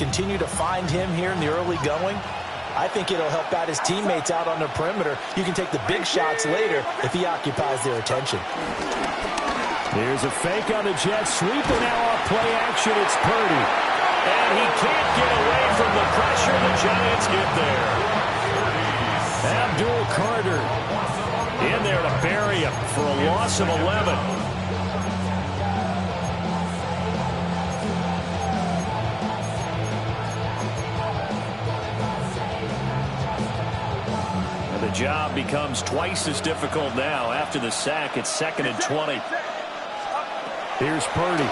Continue to find him here in the early going. I think it'll help out his teammates out on the perimeter. You can take the big shots later if he occupies their attention. Here's a fake on the Jets. Sweeping now off play action. It's Purdy. And he can't get away from the pressure. The Giants get there. Abdul Carter in there to bury him for a loss of 11. And the job becomes twice as difficult now. After the sack, it's 2nd and 20. Here's Purdy.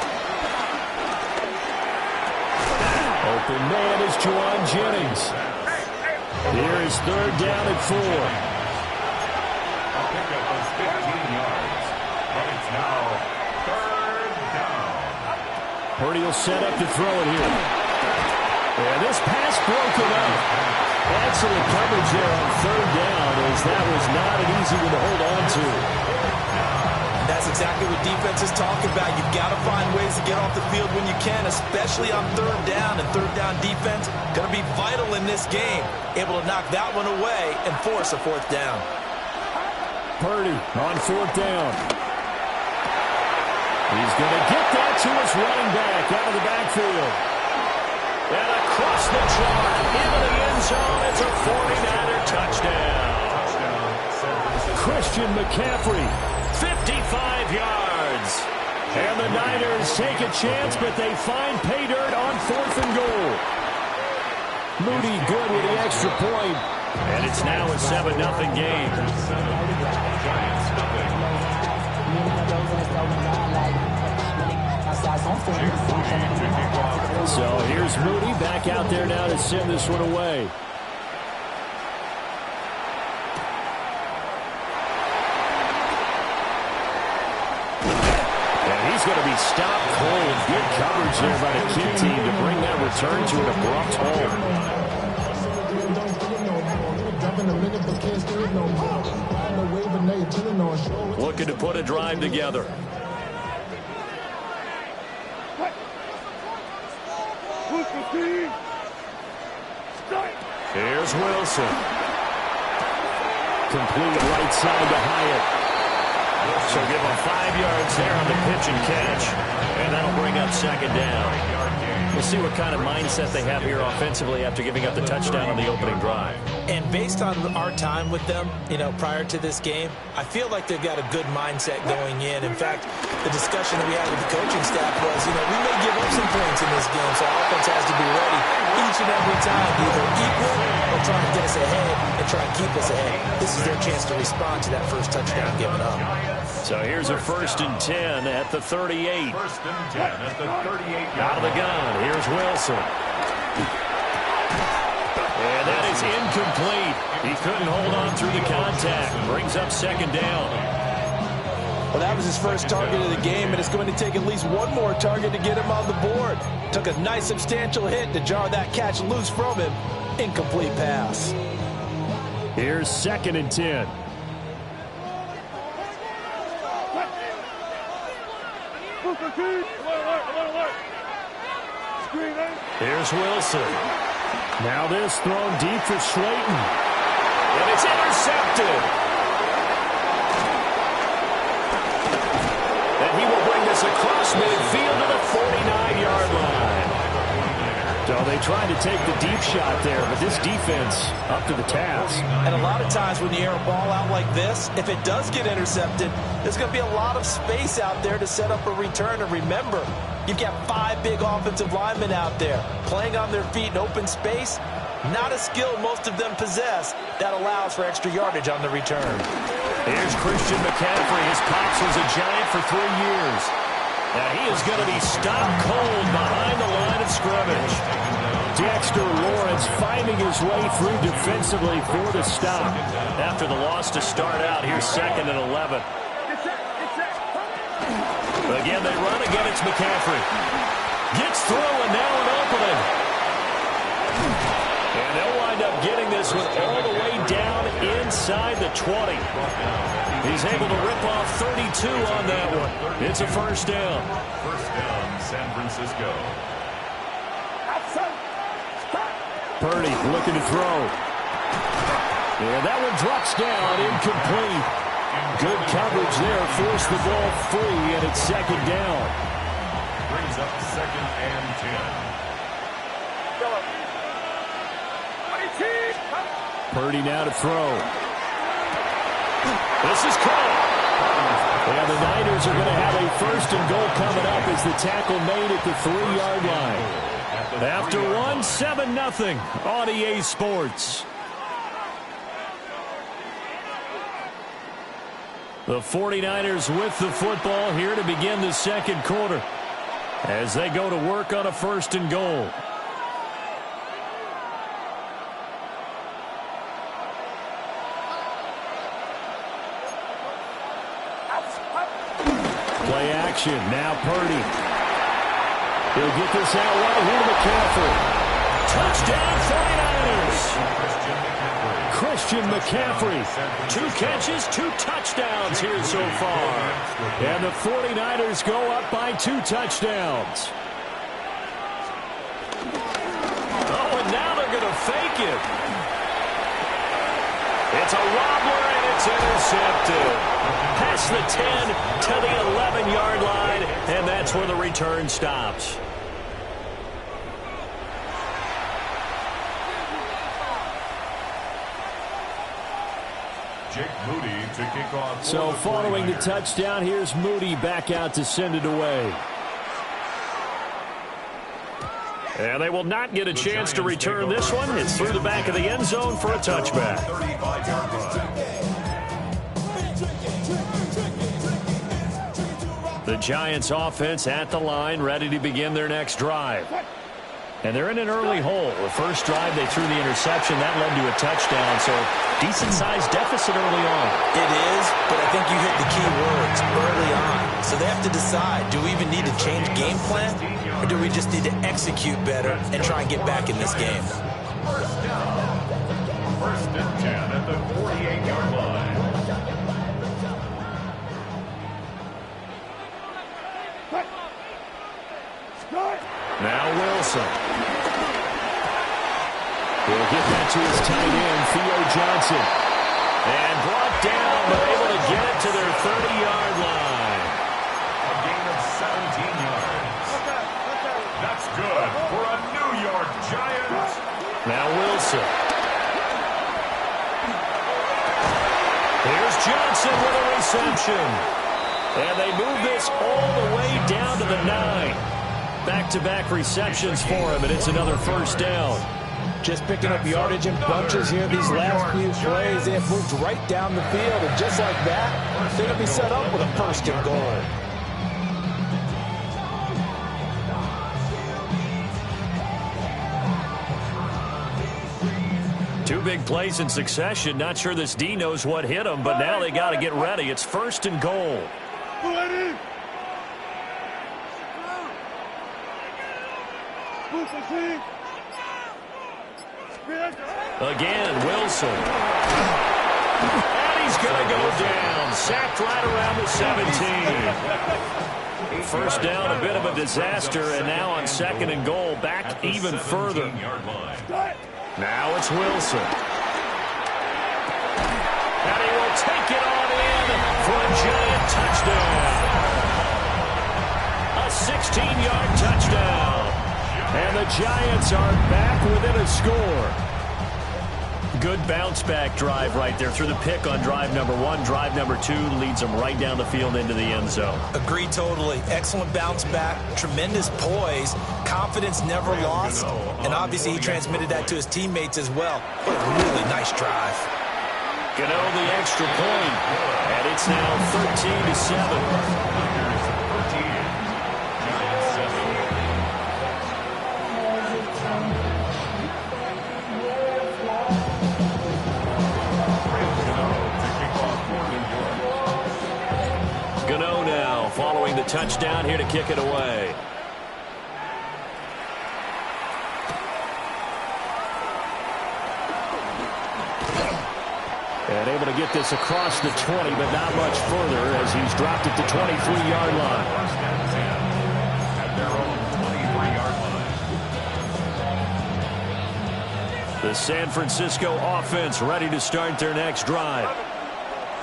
Open man is Juwan Jennings. Here is 3rd down and 4. A pickup of 15 yards. But it's now 3rd down. Purdy will set up to throw it here. And this pass broken up. Excellent coverage there on 3rd down, as that was not an easy one to hold on to. That's exactly what defense is talking about. You've got to find ways to get off the field when you can, especially on 3rd down. And 3rd down defense going to be vital in this game. Able to knock that one away and force a 4th down. Purdy on 4th down. He's going to get that to his running back out of the backfield. And across the track into the end zone. It's a 49er touchdown. Christian McCaffrey. 55 yards. And the Niners take a chance, but they find pay dirt on 4th and goal. Moody good with the extra point. And it's now a 7-0 game. So here's Moody back out there now to send this one away. He's going to be stopped cold. Good coverage there by the kick team to bring that return to an abrupt halt. Looking to put a drive together. Here's Wilson. Complete right side to Hyatt. So give him 5 yards there on the pitch and catch. And that'll bring up 2nd down. We'll see what kind of mindset they have here offensively after giving up the touchdown on the opening drive. And based on our time with them, prior to this game, I feel like they've got a good mindset going in. In fact, the discussion that we had with the coaching staff was, we may give up some points in this game, so our offense has to be ready each and every time, either equal or try to get us ahead and try and keep us ahead. This is their chance to respond to that first touchdown given up. So here's a 1st and 10 at the 38. 1st and 10 at the 38. Out of the gun. Here's Wilson. And that is incomplete. He couldn't hold on through the contact. Brings up 2nd down. Well, that was his first target of the game, and it's going to take at least one more target to get him on the board. Took a nice substantial hit to jar that catch loose from him. Incomplete pass. Here's 2nd and 10. Here's Wilson. Now this thrown deep for Slayton. And it's intercepted. And he will bring this across midfield to the 49-yard line. So they tried to take the deep shot there, but this defense up to the task. And a lot of times when you air a ball out like this, if it does get intercepted, there's going to be a lot of space out there to set up a return. And remember, you've got 5 big offensive linemen out there playing on their feet in open space. Not a skill most of them possess that allows for extra yardage on the return. Here's Christian McCaffrey. His pops was a Giant for 3 years. Now he is going to be stopped cold behind the line of scrimmage. Dexter Lawrence finding his way through defensively for the stop. After the loss to start out, here's 2nd and 11. Again, they run again. It's McCaffrey. Gets through and now an opening. And they'll wind up getting this one all the way down inside the 20. He's able to rip off 32 on that one. It's a 1st down. 1st down, San Francisco. Purdy looking to throw. And that one drops down, incomplete. Good coverage there, forced the ball free, and it's second down. Brings up second and 10. Purdy now to throw. This is caught. And the Niners are going to have a first and goal coming up as the tackle made at the 3-yard line. After one, 7-0 on EA Sports. The 49ers with the football here to begin the second quarter as they go to work on a first and goal. Play action. Now Purdy. He'll get this out right here to McCaffrey. Touchdown 49ers. Christian McCaffrey. 2 catches, 2 touchdowns here so far. And the 49ers go up by 2 touchdowns. Oh, and now they're going to fake it. It's a wobbler, and it's intercepted. Past the 10 to the 11-yard line, and that's where the return stops. Jake Moody to kick off. So following the touchdown, here's Moody back out to send it away. And they will not get a chance to return this one. It's through the back of the end zone for a touchback. 35-yard line. The Giants offense at the line, ready to begin their next drive. And they're in an early hole. The first drive, they threw the interception. That led to a touchdown, so decent-sized deficit early on. It is, but I think you hit the key words, early on. So they have to decide, do we even need to change game plan, or do we just need to execute better and try and get back in this game? First down. First and 10 at the 48-yard line. Now Wilson. He'll get that to his tight end, Theo Johnson. And brought down, but able to get it to their 30-yard line. A gain of 17 yards. That's good for a New York Giant. Now Wilson. Here's Johnson with a reception. And they move this all the way down to the 9. Back-to-back receptions for him, and it's another first down. Just picking up yardage in bunches here these last few plays. They have moved right down the field, and just like that, they're going to be set up with a first and goal. Two big plays in succession. Not sure this D knows what hit him, but now they got to get ready. It's first and goal. Again, Wilson. And he's going to go down. Sacked right around the 17. First down, a bit of a disaster, and now on second and goal, back even further. Now it's Wilson. And he will take it on in for a Giant touchdown. A 16-yard touchdown. And the Giants are back within a score. Good bounce-back drive right there through the pick on drive number 1. Drive number 2 leads them right down the field into the end zone. Agree totally. Excellent bounce back, tremendous poise, confidence never lost, and obviously he transmitted that to his teammates as well. What a really nice drive. Gano the extra point, and it's now 13-7. Following the touchdown here to kick it away. And able to get this across the 20, but not much further as he's dropped it to 23-yard line. At their own 23-yard The San Francisco offense ready to start their next drive.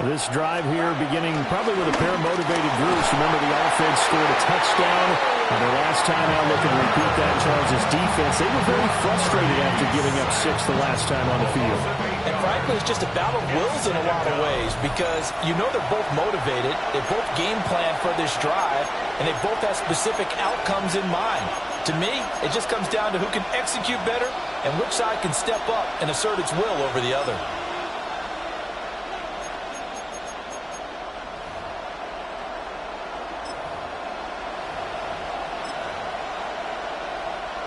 This drive here beginning probably with a pair of motivated groups. Remember, the offense scored a touchdown on their last time out, looking to repeat that. Chargers defense, they were very frustrated after giving up 6 the last time on the field. And frankly, it's just a battle of wills in a lot of ways because you know they're both motivated. They both game plan for this drive, and they both have specific outcomes in mind. To me, it just comes down to who can execute better and which side can step up and assert its will over the other.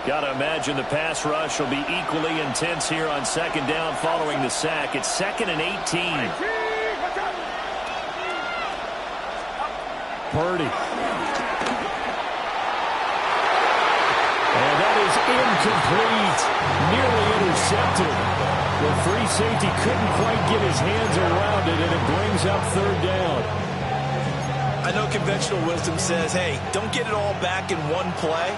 Got to imagine the pass rush will be equally intense here on second down following the sack. It's 2nd and 18. Purdy. And that is incomplete. Nearly intercepted. The free safety couldn't quite get his hands around it, and it brings up 3rd down. I know conventional wisdom says, hey, don't get it all back in one play.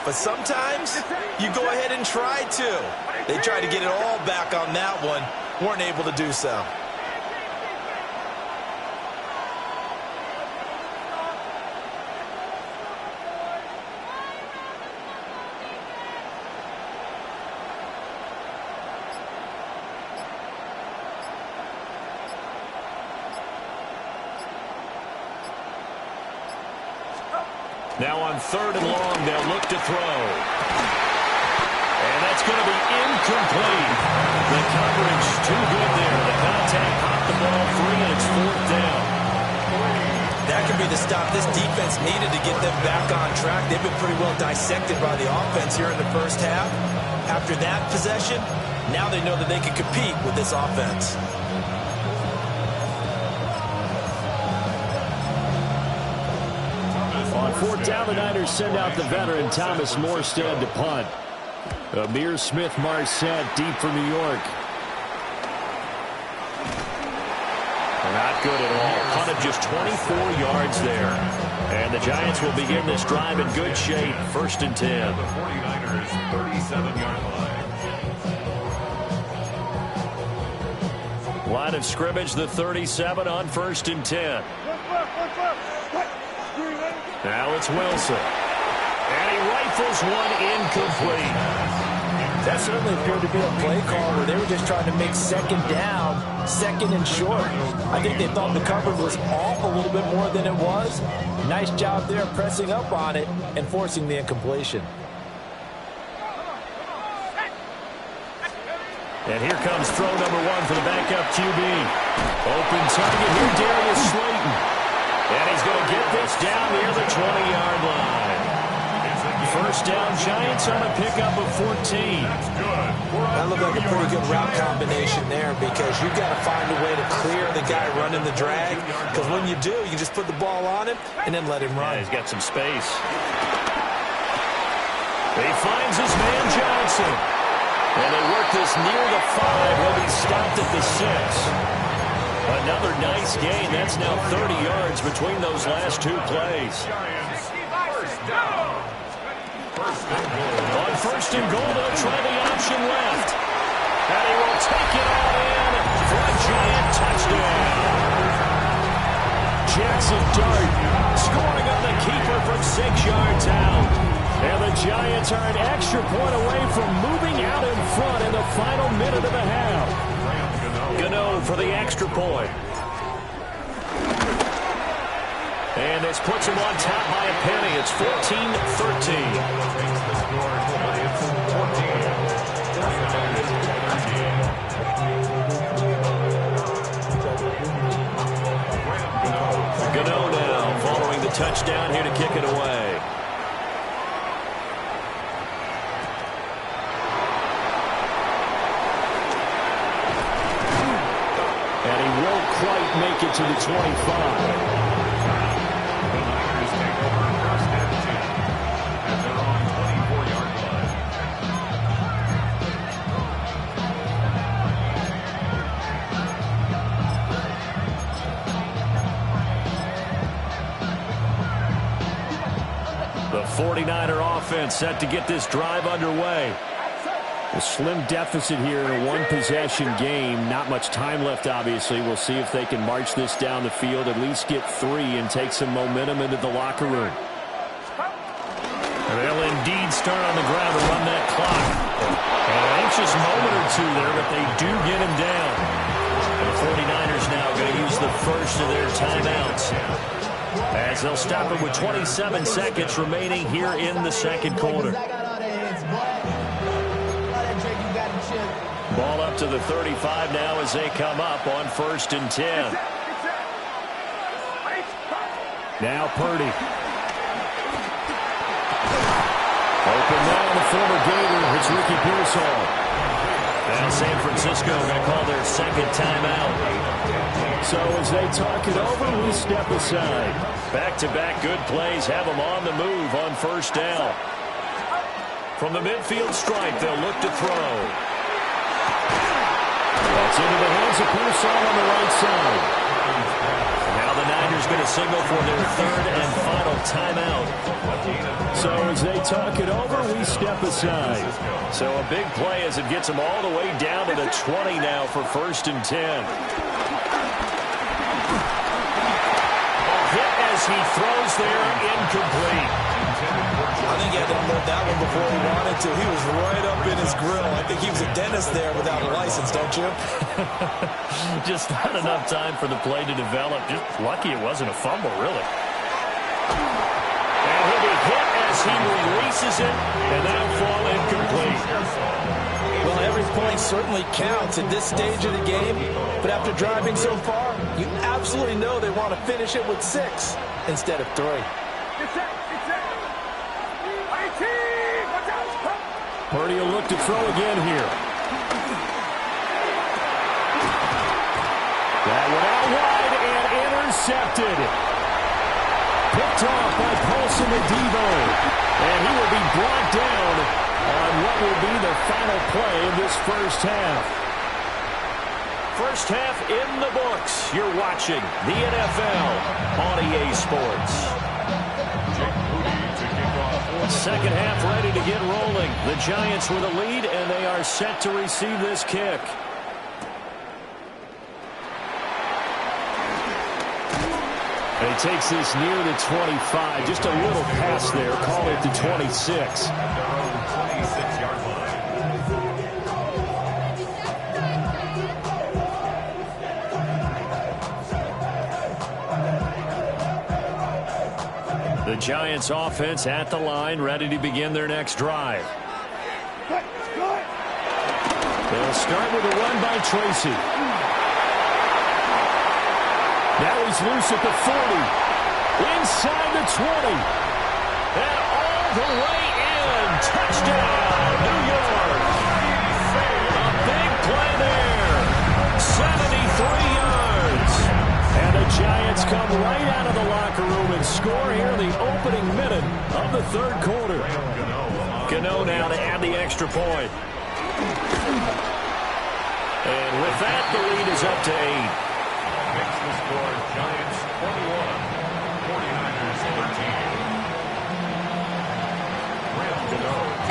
But sometimes you go ahead and try to. They tried to get it all back on that one. Weren't able to do so. Now on 3rd and long, they'll look to throw. And that's going to be incomplete. The coverage too good there. The contact popped the ball free, and it's 4th down. That could be the stop this defense needed to get them back on track. They've been pretty well dissected by the offense here in the first half. After that possession, now they know that they can compete with this offense. On 4th down, the Niners send out the veteran Thomas Morstead to punt. Amir Smith-Marset deep for New York. Not good at all. Punted just 24 yards there. And the Giants will begin this drive in good shape. 1st and 10. The 49ers 37-yard line. Line of scrimmage, the 37 on 1st and 10. Now it's Wilson. And he rifles one incomplete. That certainly appeared to be a play call where they were just trying to make 2nd down, 2nd and short. I think they thought the coverage was off a little bit more than it was. Nice job there pressing up on it and forcing the incompletion. And here comes throw number 1 for the backup QB. Open target here, Darius Slayton. And he's going to get this down near the 20-yard line. 1st down, Giants on a pickup of 14. That looked like a pretty good route combination there because you've got to find a way to clear the guy running the drag. Because when you do, you just put the ball on him and then let him run. Yeah, he's got some space. He finds his man Johnson. And they work this near the 5. He'll be stopped at the 6. Another nice gain. That's now 30 yards between those last 2 plays. On 1st and goal, they'll try the option left. And he will take it all in for a Giant touchdown. Jackson Dart scoring on the keeper from 6 yards out. And the Giants are an extra point away from moving out in front in the final minute of the half. Gano for the extra point. And this puts him on top by a penny. It's 14-13. Gano now following the touchdown here to kick it away. And he won't quite make it to the 25. The 49er offense set to get this drive underway. A slim deficit here in a one-possession game. Not much time left, obviously. We'll see if they can march this down the field, at least get 3, and take some momentum into the locker room. They'll indeed start on the ground to run that clock. An anxious moment or two there, but they do get him down. And the 49ers now going to use the first of their timeouts, as they'll stop it with 27 seconds remaining here in the second quarter. Ball up to the 35 now as they come up on 1st and 10. Now Purdy. Open now, the former Gator. It's Ricky Pearsall. Now San Francisco going to call their second timeout. So as they talk it over, we step aside. Back-to-back good plays have them on the move on 1st down. From the midfield stripe, they'll look to throw. That's into the hands of Pearsall on the right side. Now the Niners going to signal for their 3rd and final timeout. So as they talk it over, we step aside. So a big play as it gets them all the way down to the 20 now for 1st and 10. A hit as he throws there, incomplete. I think he had to unload that one before he wanted to. He was right up in his grill. I think he was a dentist there without a license, don't you? Just not enough time for the play to develop. Just lucky it wasn't a fumble, really. And he'll be hit as he releases it, and that'll fall incomplete. Well, every point certainly counts at this stage of the game, but after driving so far, you absolutely know they want to finish it with 6 instead of 3. Purdy will look to throw again here. That one out wide and intercepted. Picked off by Paulson Adebo. And he will be brought down on what will be the final play of this first half. First half in the books. You're watching the NFL on EA Sports. Second half ready to get rolling. The Giants with a lead, and they are set to receive this kick. And he takes this near the 25. Just a little pass there. Call it the 26. The Giants offense at the line, ready to begin their next drive. They'll start with a run by Tracy. Now he's loose at the 40. Inside the 20. And all the way in. Touchdown, New York. A big play there. 73 yards. And the Giants come right out of the locker room and score here in the opening minute of the third quarter. Gano now to add the extra point. And with that, the lead is up to 8. Makes the score Giants 21, 49ers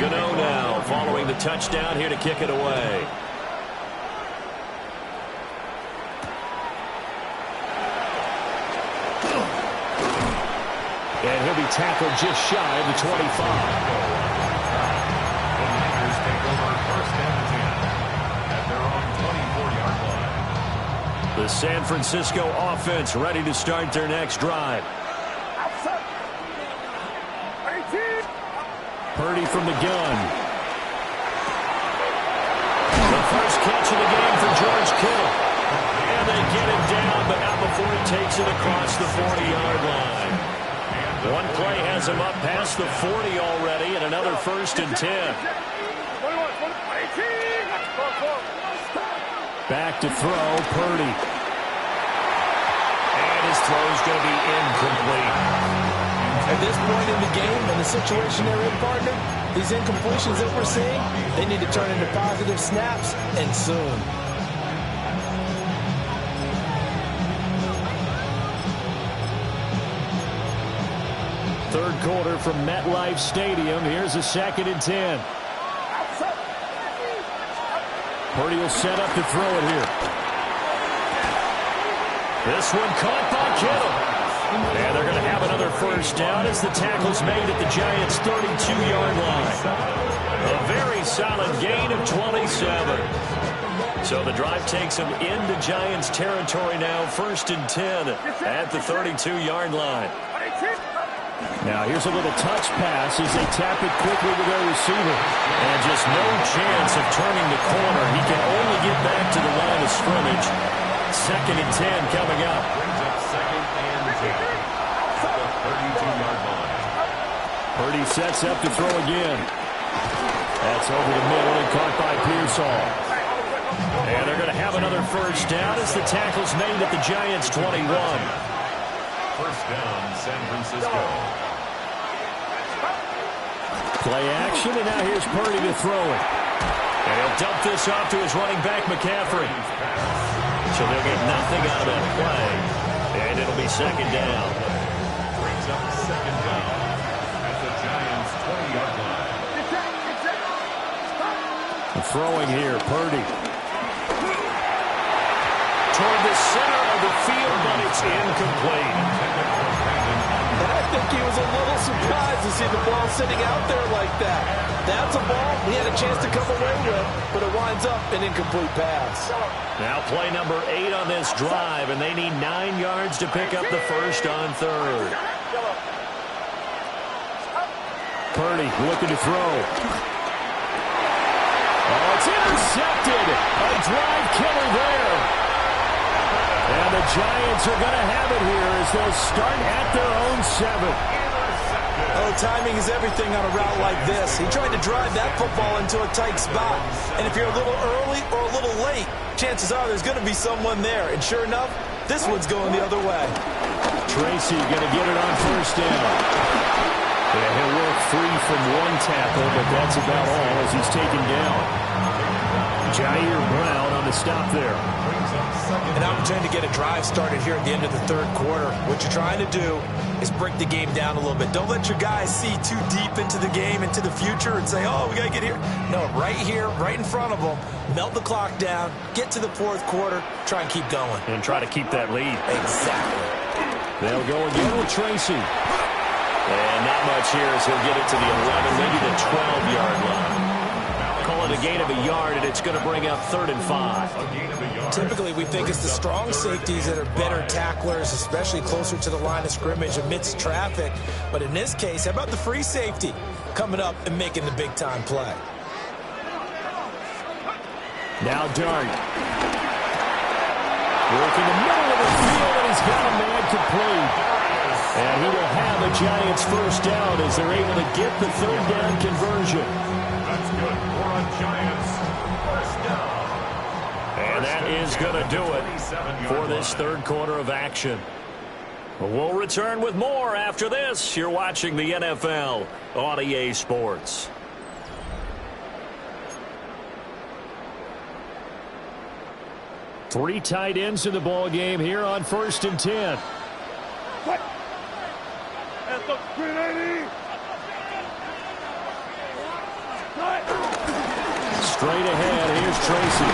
13. Gano now following the touchdown here to kick it away. And he'll be tackled just shy of the 25. The Niners take over 1st and 10 at their own 24-yard line. The San Francisco offense ready to start their next drive. Purdy from the gun. The first catch of the game for George Kittle. And they get it down, but not before he takes it across the 40-yard line. One play has him up past the 40 already, and another 1st and 10. Back to throw, Purdy. And his throw is going to be incomplete. At this point in the game and the situation they're in, partner, these incompletions that we're seeing, they need to turn into positive snaps, and soon. Third quarter from MetLife Stadium. Here's a 2nd and 10. Purdy will set up to throw it here. This one caught by Kittle. And they're going to have another first down as the tackle's made at the Giants' 32-yard line. A very solid gain of 27. So the drive takes them into Giants territory now, 1st and 10 at the 32-yard line. Now here's a little touch pass as they tap it quickly to their receiver. And just no chance of turning the corner. He can only get back to the line of scrimmage. 2nd and 10 coming up. Brings up 2nd and 10 at the 32-yard line. Purdy sets up to throw again. That's over the middle and caught by Pearsall. And they're going to have another first down as the tackle's made at the Giants' 21. First down, San Francisco. Play action, and now here's Purdy to throw it. And he'll dump this off to his running back, McCaffrey. So they'll get nothing out of that play. And it'll be 2nd down. Brings up 2nd down at the Giants' 20-yard line. Throwing here, Purdy. Toward the center of the field, but it's incomplete. And I think he was a little surprised to see the ball sitting out there like that. That's a ball he had a chance to come away with, but it winds up an incomplete pass. Now play number 8 on this drive, and they need 9 yards to pick up the first on 3rd. Purdy looking to throw. Oh, it's intercepted. A drive killer there. And the Giants are going to have it here as they'll start at their own 7. Oh, timing is everything on a route like this. He tried to drive that football into a tight spot. And if you're a little early or a little late, chances are there's going to be someone there. And sure enough, this one's going the other way. Tracy going to get it on first down. Yeah, he'll work free from one tackle, but that's about all as he's taken down. Jair Brown on the stop there. An opportunity to get a drive started here at the end of the 3rd quarter. What you're trying to do is break the game down a little bit. Don't let your guys see too deep into the game, into the future, and say, oh, we got to get here. No, right here, right in front of them, melt the clock down, get to the 4th quarter, try and keep going. And try to keep that lead. Exactly. They'll go again with Tracy. And not much here as he'll get it to the 11, maybe the 12-yard line. Call it a gain of a yard, and it's going to bring up 3rd and 5. Typically, we think it's the strong safeties that are better tacklers, especially closer to the line of scrimmage amidst traffic. But in this case, how about the free safety coming up and making the big-time play? Now Dart. Working the middle of the field, and he's got a man complete. And he will have a Giants first down as they're able to get the 3rd down conversion. That's good for a Giants first down. And that is going to do it for this 3rd quarter of action. We'll return with more after this. You're watching the NFL on EA Sports. Three tight ends in the ball game here on 1st and 10. Straight ahead, here's Tracy.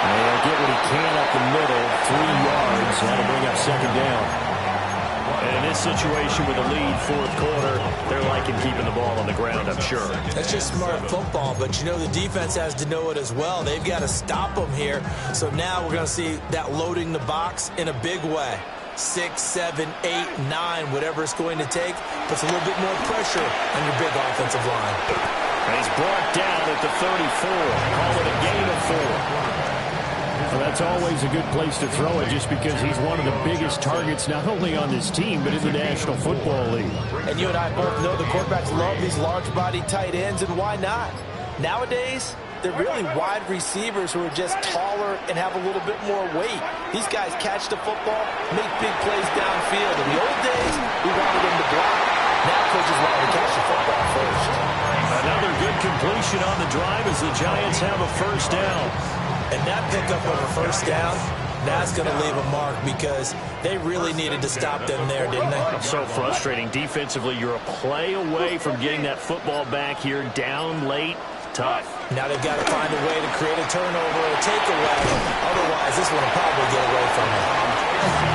And he'll get what he can up the middle, 3 yards. That'll bring up 2nd down. And in this situation with a lead 4th quarter, they're liking keeping the ball on the ground, I'm sure. That's just smart football, but you know the defense has to know it as well. They've got to stop them here. So now we're going to see that loading the box in a big way. 6, 7, 8, 9, whatever it's going to take, puts a little bit more pressure on your big offensive line. And he's brought down at the 34. Call it a gain of 4. Well, that's always a good place to throw it just because he's one of the biggest targets not only on this team but in the National Football League. And you and I both know the quarterbacks love these large-body tight ends, and why not? Nowadays, they're really wide receivers who are just taller and have a little bit more weight. These guys catch the football, make big plays downfield. In the old days, we wanted them to block. Now coaches want them to catch the football first. Another good completion on the drive as the Giants have a first down. And that pickup of a first down, that's going to leave a mark because they really needed to stop them there, didn't they? So frustrating. Defensively, you're a play away from getting that football back here down late. Tough. Now they've got to find a way to create a turnover or a takeaway. Otherwise, this one will probably get away from them.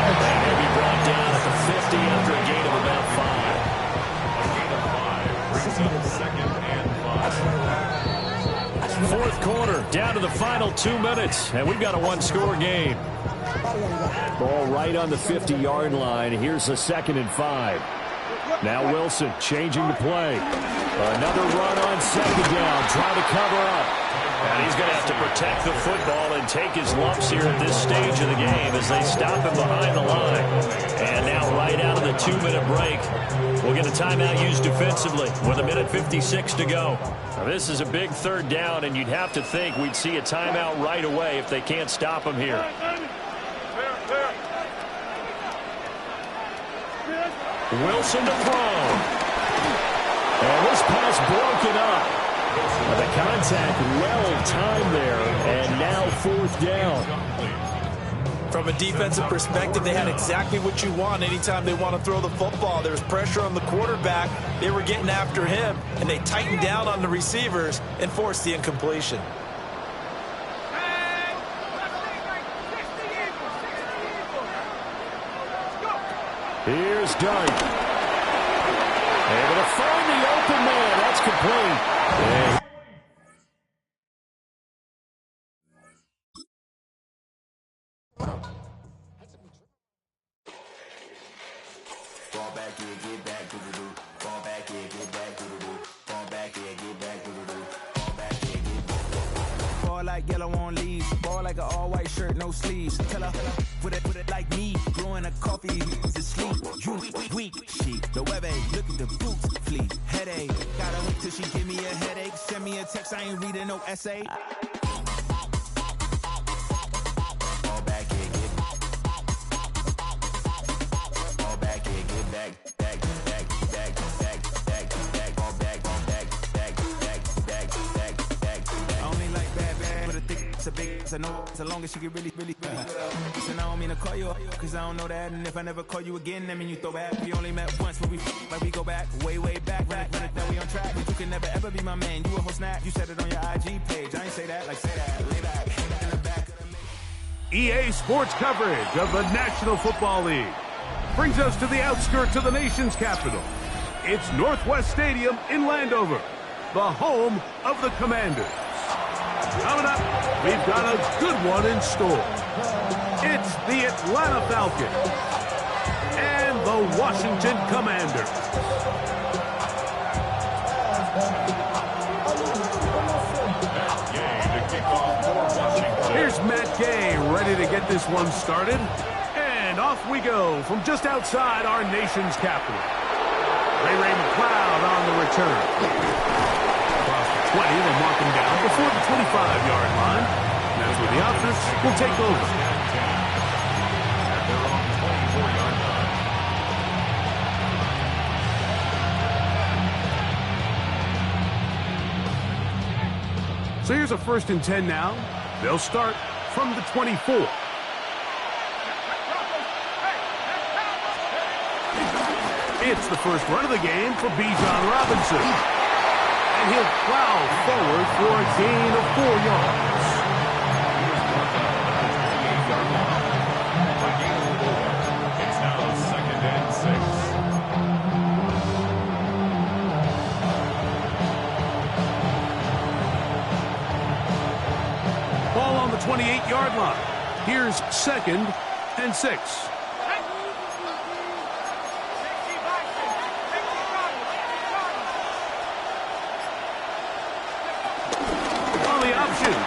And they'll be brought down at the 50 after a gain of about 5. A gain of 5 brings up second and 5. Fourth quarter, down to the final 2 minutes, and we've got a one-score game. Ball right on the 50-yard line. Here's a 2nd and 5. Now Wilson changing the play. Another run on 2nd down, trying to cover up. And he's going to have to protect the football and take his lumps here at this stage of the game as they stop him behind the line. And now right out of the 2-minute break, we'll get a timeout used defensively with 1:56 to go. Now, this is a big 3rd down, and you'd have to think we'd see a timeout right away if they can't stop him here. Wilson to throw. And this pass broken up. The contact well-timed there, and now 4th down. From a defensive perspective, they had exactly what you want anytime they want to throw the football. There was pressure on the quarterback. They were getting after him, and they tightened down on the receivers and forced the incompletion. Here's Dart. Able to find the open man. That's complete. And fall back, yeah, get back, do-do-do. Fall back, yeah, get back, do-do-do. Fall back, yeah, get back, do-do-do. Fall back, yeah, get back. Fall like yellow on leaves. Ball like an all-white shirt, no sleeves. Tell her, put it like me. Blowing a coffee, to sleep. You weak, she. The web ain't look at the boots, fleet. Headache, gotta wait till she give me a headache. Send me a text, I ain't reading no essay. Fall back, yeah, get back. Fall back, yeah, get back. Back, back, back, back, back, back. Fall back, back, back, back, back, back, back. I only like bad, but a thick, it's a big, it's a no, as long as she get really. Listen, I don't mean to call you up, cause I don't know that. And if I never call you again, that mean you throw back. We only met once, but we like we go back, way back. Run it, then we on track. But you can never ever be my man. You a whole snap, you said it on your IG page. I ain't say that, like say that, lay back, in the back of the EA Sports coverage of the National Football League brings us to the outskirts of the nation's capital. It's Northwest Stadium in Landover, the home of the Commanders. Coming up, we've got a good one in store. It's the Atlanta Falcons and the Washington Commanders. Here's Matt Gay ready to get this one started. And off we go from just outside our nation's capital. Ray McLeod on the return. Across the 20, they'll mark him down before the 25-yard line. And that's where the offense will take over. At their own 24-yard line. So here's a 1st and 10 now. They'll start from the 24. It's the first run of the game for Bijan Robinson. And he'll plow forward for a gain of 4 yards. It's now 2nd and 6. Ball on the 28-yard line. Here's 2nd and 6.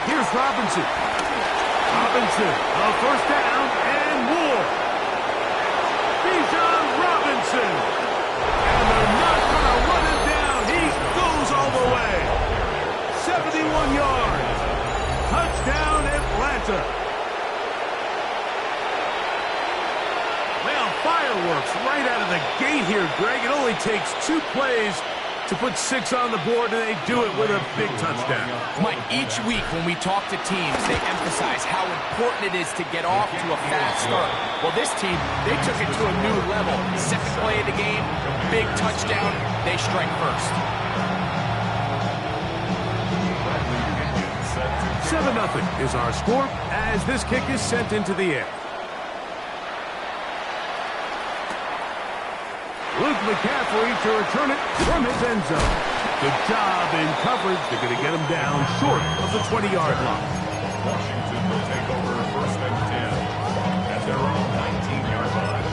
Here's Robinson. Robinson, a 1st down and more. Bijan Robinson. And they're not going to run him down. He goes all the way. 71 yards. Touchdown, Atlanta. Well, fireworks right out of the gate here, Greg. It only takes 2 plays to put 6 on the board, and they do it with a big touchdown. Mike, each week when we talk to teams, they emphasize how important it is to get off to a fast start. Well, this team, they took it to a new level. 2nd play of the game, big touchdown, they strike first. 7-0 is our score as this kick is sent into the air. Luke McCaffrey to return it from his end zone. Good job in coverage. They're going to get him down short of the 20-yard line. Washington will take over 1st and 10 at their own 19-yard line.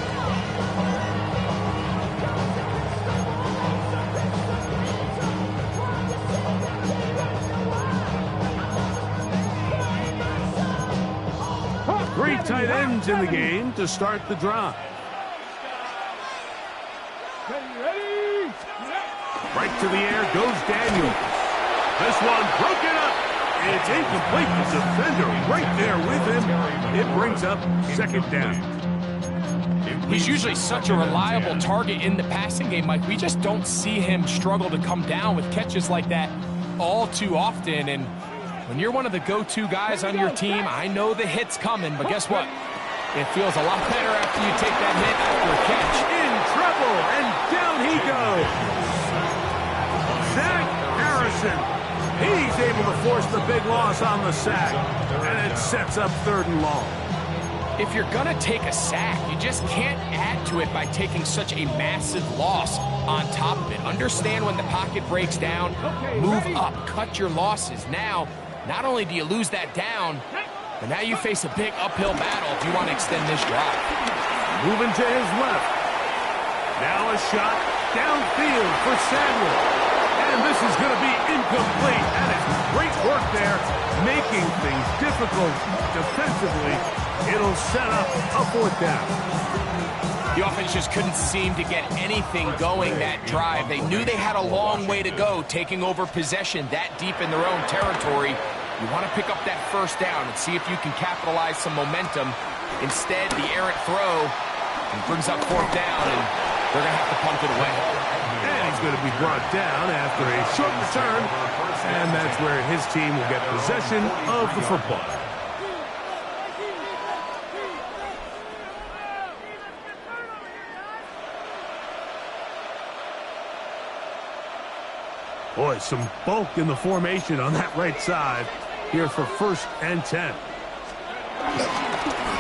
Three tight ends in the game to start the drive. Right to the air goes Daniels. This one broken up. It's incomplete. The defender right there with him. It brings up 2nd down. He's usually such a reliable target in the passing game, Mike. We just don't see him struggle to come down with catches like that all too often. And when you're one of the go-to guys on your team, I know the hit's coming, but guess what? It feels a lot better after you take that hit after a catch. In trouble, and down he goes. Zach Harrison. He's able to force the big loss on the sack, and it sets up 3rd and long. If you're going to take a sack, you just can't add to it by taking such a massive loss on top of it. Understand when the pocket breaks down, move up, cut your losses. Now, not only do you lose that down, but now you face a big uphill battle if you want to extend this drive. Moving to his left. Now a shot downfield for Samuel. And this is going to be incomplete. And it's great work there, making things difficult defensively. It'll set up a 4th down. The offense just couldn't seem to get anything going that drive. They knew they had a long way to go, taking over possession that deep in their own territory. You want to pick up that 1st down and see if you can capitalize some momentum. Instead, the errant throw brings up 4th down, and they're going to have to punt it away. And he's going to be brought down after a short return, and that's where his team will get possession of the football. Boy, some bulk in the formation on that right side here for 1st and 10.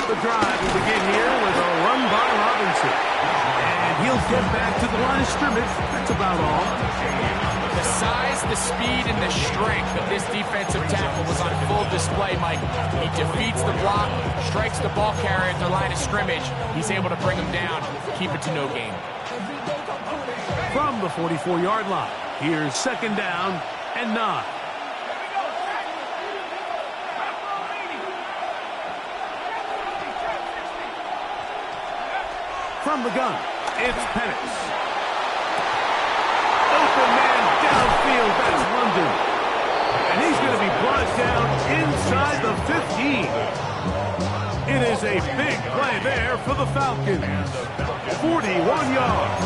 The drive will begin here with a run by Robinson. And he'll get back to the line of scrimmage. That's about all. The size, the speed, and the strength of this defensive tackle was on full display, Mike. He defeats the block, strikes the ball carrier at the line of scrimmage. He's able to bring him down, keep it to no gain. From the 44-yard line, here's 2nd down and 9. From the gun, it's Penix. Open man downfield, that's London. And he's going to be brought down inside the 15. It is a big play there for the Falcons. 41 yards.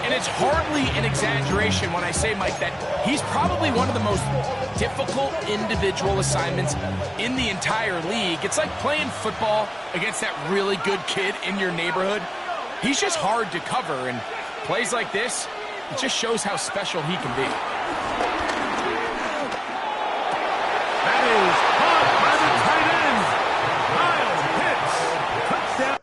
And it's hardly an exaggeration when I say, Mike, that he's probably one of the most difficult individual assignments in the entire league. It's like playing football against that really good kid in your neighborhood. He's just hard to cover, and plays like this, it just shows how special he can be. That is caught by the tight end. Kyle Pitts. Touchdown.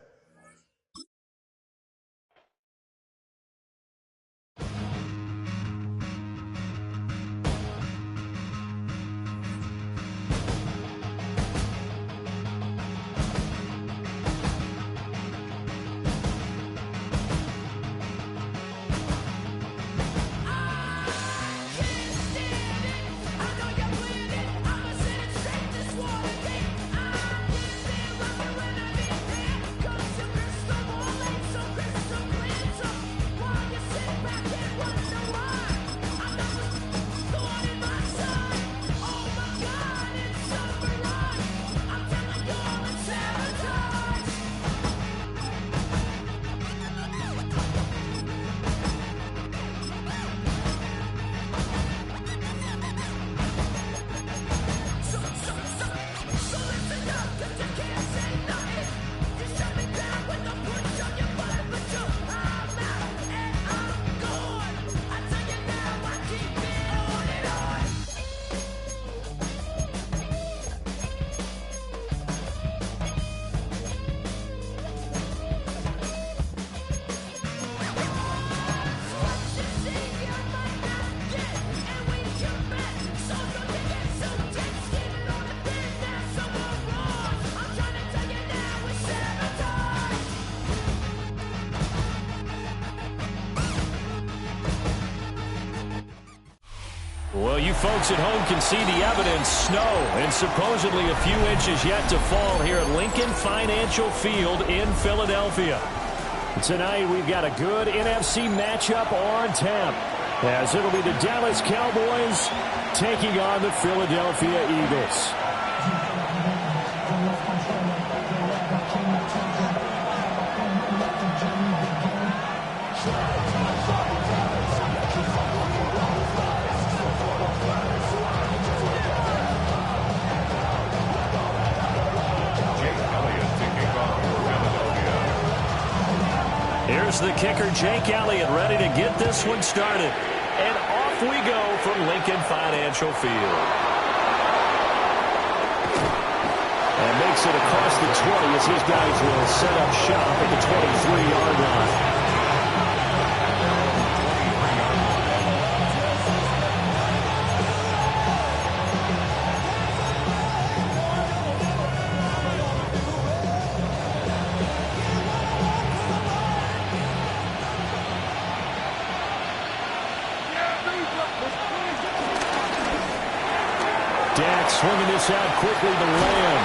you folks at home can see the evidence. Snow and supposedly a few inches yet to fall here at Lincoln Financial Field in Philadelphia. Tonight we've got a good NFC matchup on tap, as it'll be the Dallas Cowboys taking on the Philadelphia Eagles. Here's the kicker, Jake Elliott, ready to get this one started. And off we go from Lincoln Financial Field. And makes it across the 20 as his guys will set up shop at the 23-yard line. Swinging this out quickly to Lamb.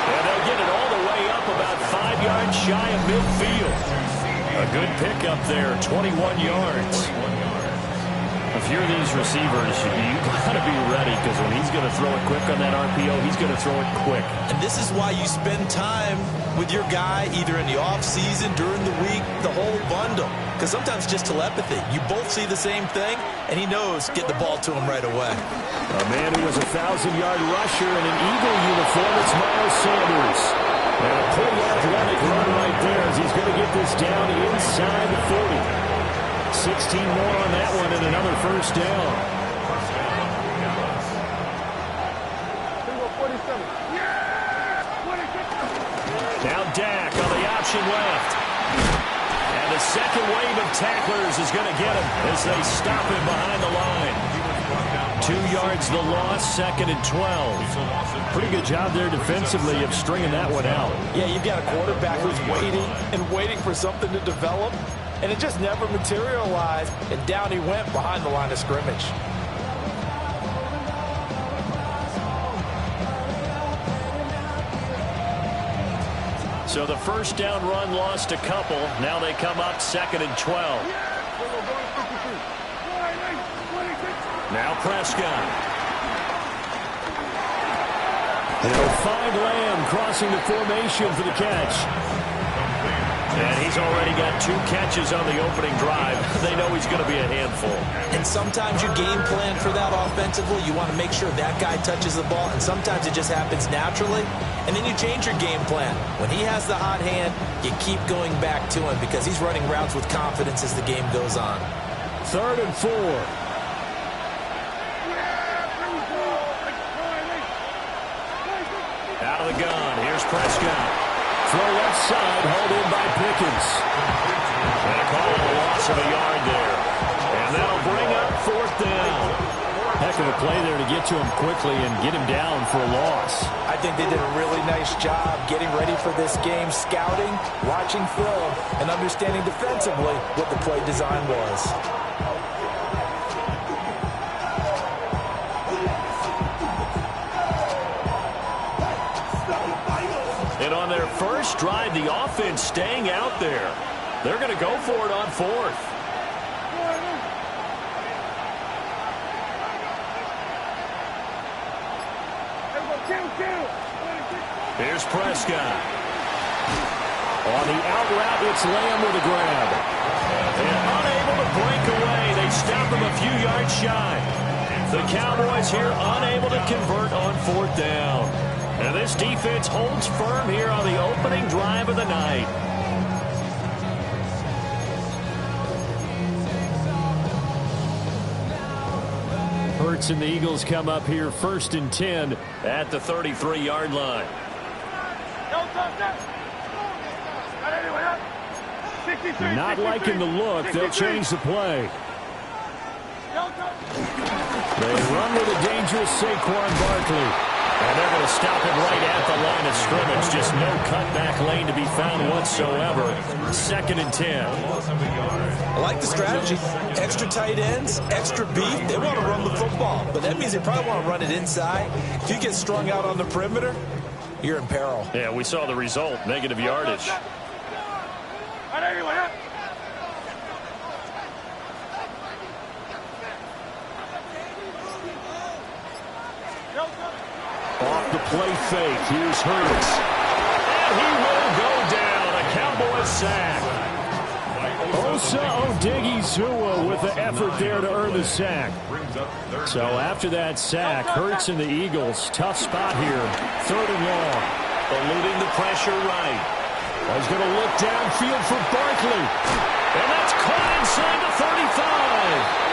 And they'll get it all the way up about 5 yards shy of midfield. A good pickup there, 21 yards. A few of these receivers, you've got to be ready, because when he's going to throw it quick on that RPO, he's going to throw it quick. And this is why you spend time with your guy either in the offseason, during the week, the whole bundle. Because sometimes just telepathy. You both see the same thing, and he knows get the ball to him right away. A man who was a 1,000-yard rusher in an Eagle uniform, it's Miles Sanders. And a pretty athletic run right there as he's going to get this down inside the 40. 16 more on that one and another first down. Now Dak on the option left. And the second wave of tacklers is going to get him as they stop him behind the line. 2 yards the loss, 2nd and 12. Pretty good job there defensively of stringing that one out. Yeah, you've got a quarterback who's waiting for something to develop, and it just never materialized, and down he went behind the line of scrimmage. So the first down run lost a couple. Now they come up 2nd and 12. Now Prescott. They'll find Lamb crossing the formation for the catch. And he's already got 2 catches on the opening drive. They know he's going to be a handful. And sometimes you game plan for that offensively. You want to make sure that guy touches the ball, and sometimes it just happens naturally. And then you change your game plan. When he has the hot hand, you keep going back to him because he's running routes with confidence as the game goes on. 3rd and 4. Out of the gun. Here's Prescott. Throw left side, hauled in by Pickens. And a call on a loss of a yard there. And that'll bring up 4th down. Heck of a play there to get to him quickly and get him down for a loss. I think they did a really nice job getting ready for this game, scouting, watching film, and understanding defensively what the play design was. And on their first drive, the offense staying out there. They're going to go for it on 4th. Here's Prescott. On the out route, it's Lamb with a grab. And unable to break away. They stop him a few yards shy. The Cowboys here unable to convert on 4th down. And this defense holds firm here on the opening drive of the night. Hurts and the Eagles come up here 1st and 10 at the 33-yard line. Not liking the look. They'll change the play. They run with a dangerous Saquon Barkley. And they're going to stop him right at the line of scrimmage. Just no cutback lane to be found whatsoever. 2nd and 10. I like the strategy. Extra tight ends, extra beef. They want to run the football, but that means they probably want to run it inside. If you get strung out on the perimeter, you're in peril. Yeah, we saw the result. Negative yardage. Off the play fake. Here's Hurts. And he will go down. A Cowboys sack. Osa Odighizuwa with the effort there to earn the sack. So after that sack, Hurts and the Eagles, tough spot here. 3rd and long. Eluding the pressure right. He's going to look downfield for Barkley. And that's caught inside the 35.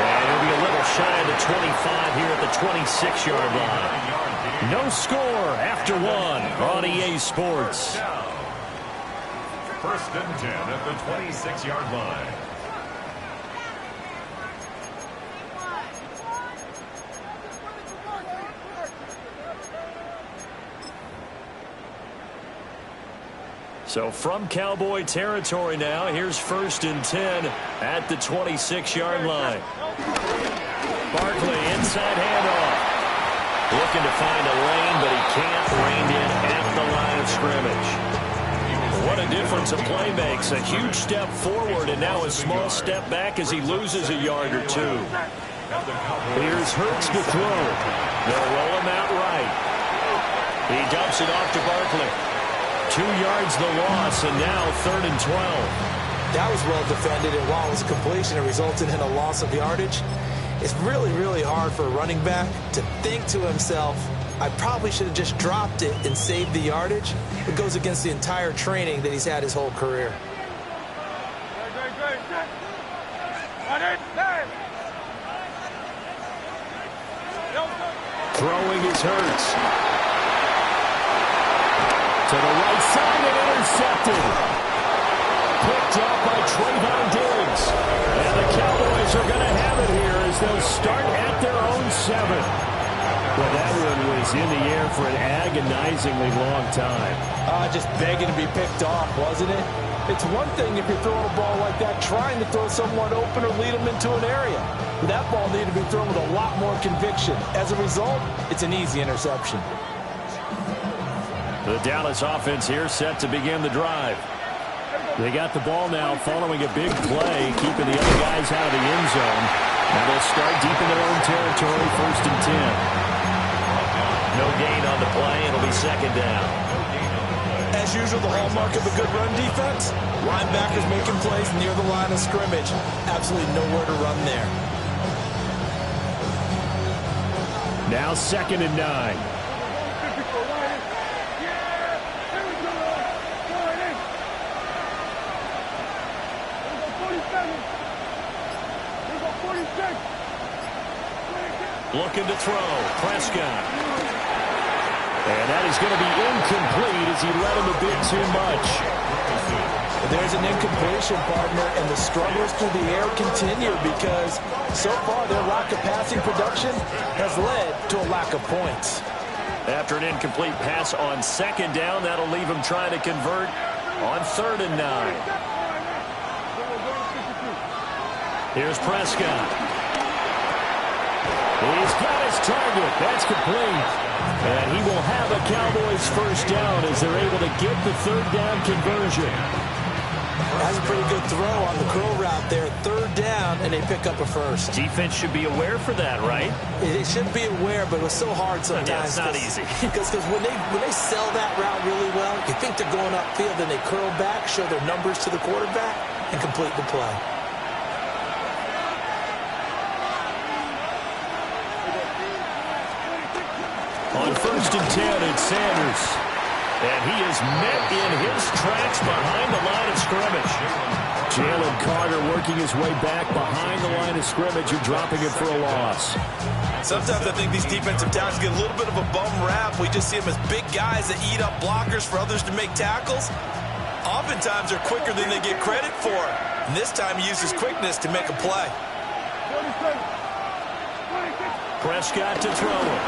And he'll be a little shy of the 25 here at the 26-yard line. No score after 1 on EA Sports. 1st and 10 at the 26-yard line. So from Cowboy territory now, here's 1st and 10 at the 26-yard line. Barkley inside handoff. Looking to find a lane, but he can't. Reined in at the line of scrimmage. What a difference a play makes. A huge step forward and now a small step back as he loses a yard or two. Here's Hurts to throw. They'll roll him out right. He dumps it off to Barkley. 2 yards the loss, and now 3rd and 12. That was well defended, and while it was a completion, it resulted in a loss of yardage. It's really, really hard for a running back to think to himself, I probably should have just dropped it and saved the yardage. It goes against the entire training that he's had his whole career. Throwing is Hurts. To the right side and intercepted. Picked up by Trayvon Diggs. And the Cowboys are going to have it here as they'll start at their own 7. Well, that one was in the air for an agonizingly long time. Just begging to be picked off, wasn't it? It's one thing if you're throwing a ball like that, trying to throw someone open or lead them into an area. But that ball needed to be thrown with a lot more conviction. As a result, it's an easy interception. The Dallas offense here set to begin the drive. They got the ball now following a big play, keeping the other guys out of the end zone. Now they'll start deep in their own territory, 1st and 10. No gain on the play. It'll be 2nd down. As usual, the hallmark of a good run defense, linebackers making plays near the line of scrimmage. Absolutely nowhere to run there. Now 2nd and 9. Looking to throw. Prescott. And that is going to be incomplete as he let him a bit too much. There's an incompletion, partner, and the struggles through the air continue because so far their lack of passing production has led to a lack of points. After an incomplete pass on 2nd down, that'll leave him trying to convert on 3rd and 9. Here's Prescott. He's got his target. That's complete. And he will have a Cowboys 1st down as they're able to get the 3rd down conversion. That's a pretty good throw on the curl route there. 3rd down, and they pick up a 1st. Defense should be aware for that, right? It should be aware, but it was so hard sometimes. Yeah, it's not easy. Because when they sell that route really well, you think they're going upfield, then they curl back, show their numbers to the quarterback, and complete the play. On 1st and 10, it's Sanders. And he is met in his tracks behind the line of scrimmage. Jalen Carter working his way back behind the line of scrimmage and dropping it for a loss. Sometimes I think these defensive tackles get a little bit of a bum rap. We just see them as big guys that eat up blockers for others to make tackles. Oftentimes they're quicker than they get credit for. And this time he uses quickness to make a play. Prescott to throw it.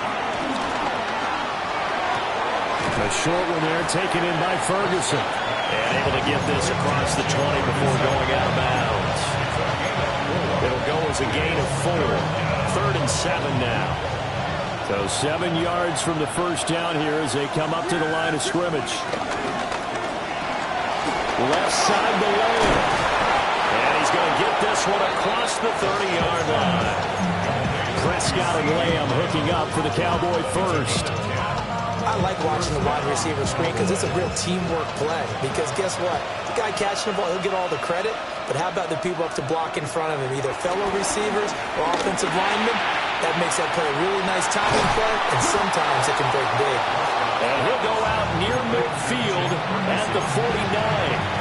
A short one there taken in by Ferguson. And able to get this across the 20 before going out of bounds. It'll go as a gain of 4. 3rd and 7 now. So 7 yards from the first down here as they come up to the line of scrimmage. Left side to Lamb. And he's going to get this one across the 30-yard line. Prescott and Lamb hooking up for the Cowboy first. I like watching the wide receiver screen because it's a real teamwork play. Because guess what? The guy catching the ball, he'll get all the credit. But how about the people up to block in front of him, either fellow receivers or offensive linemen? That makes that play a really nice timing play, and sometimes it can break big. And he'll go out near midfield at the 49.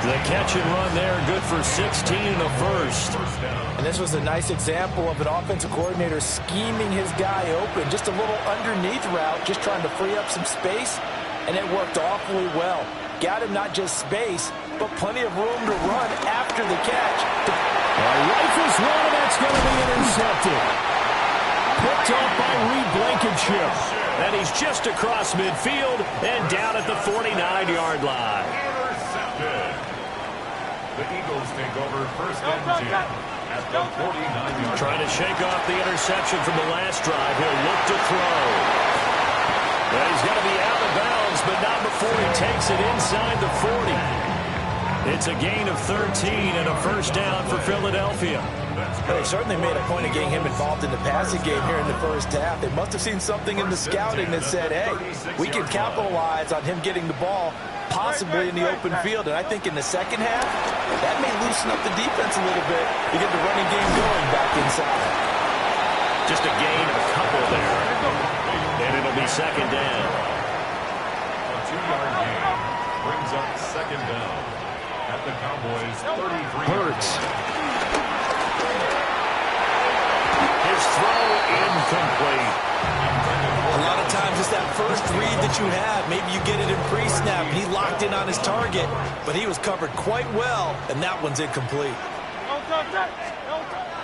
The catch and run there, good for 16 in the first. And this was a nice example of an offensive coordinator scheming his guy open. Just a little underneath route, just trying to free up some space, and it worked awfully well. Got him not just space, but plenty of room to run after the catch. Rifles one, and that's going to be intercepted. Picked off by Reed Blankenship. And he's just across midfield and down at the 49-yard line. The Eagles take over 1st and 10 at the 49-yard line. Trying to shake off the interception from the last drive. He'll look to throw. Well, he's going to be out of bounds, but not before he takes it inside the 40. It's a gain of 13 and a first down for Philadelphia. They certainly made a point of getting him involved in the passing game here in the first half. They must have seen something in the scouting that said, hey, we can capitalize on him getting the ball possibly in the open field. And I think in the second half, that may loosen up the defense a little bit to get the running game going back inside. Just a gain of a couple there. And it'll be second down. A 2-yard gain brings up second down at the Cowboys' 33. Hurts. His throw incomplete. A lot of times it's that first read that you have. Maybe you get it in pre-snap, and he locked in on his target, but he was covered quite well, and that one's incomplete.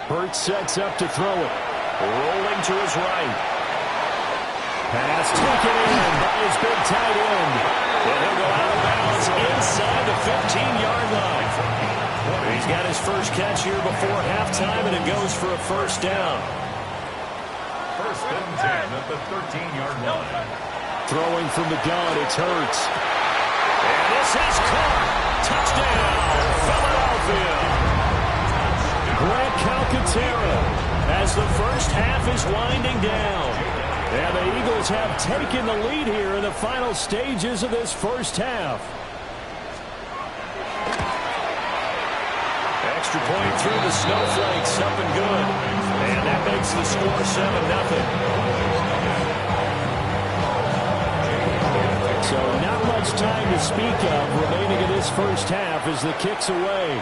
Hurts sets up to throw it. Rolling to his right. Pass taken in by his big tight end. And he'll go out of bounds inside the 15-yard line. He's got his first catch here before halftime, and it goes for a first down. 1st and 10 at the 13-yard line. Throwing from the gun, it's Hurts. And this is caught. Touchdown, Philadelphia. Grant Calcaterra as the first half is winding down. And the Eagles have taken the lead here in the final stages of this first half. Extra point through the snowflakes, up and good. And that makes the score 7-0. So not much time to speak of remaining in this first half as the kick's away.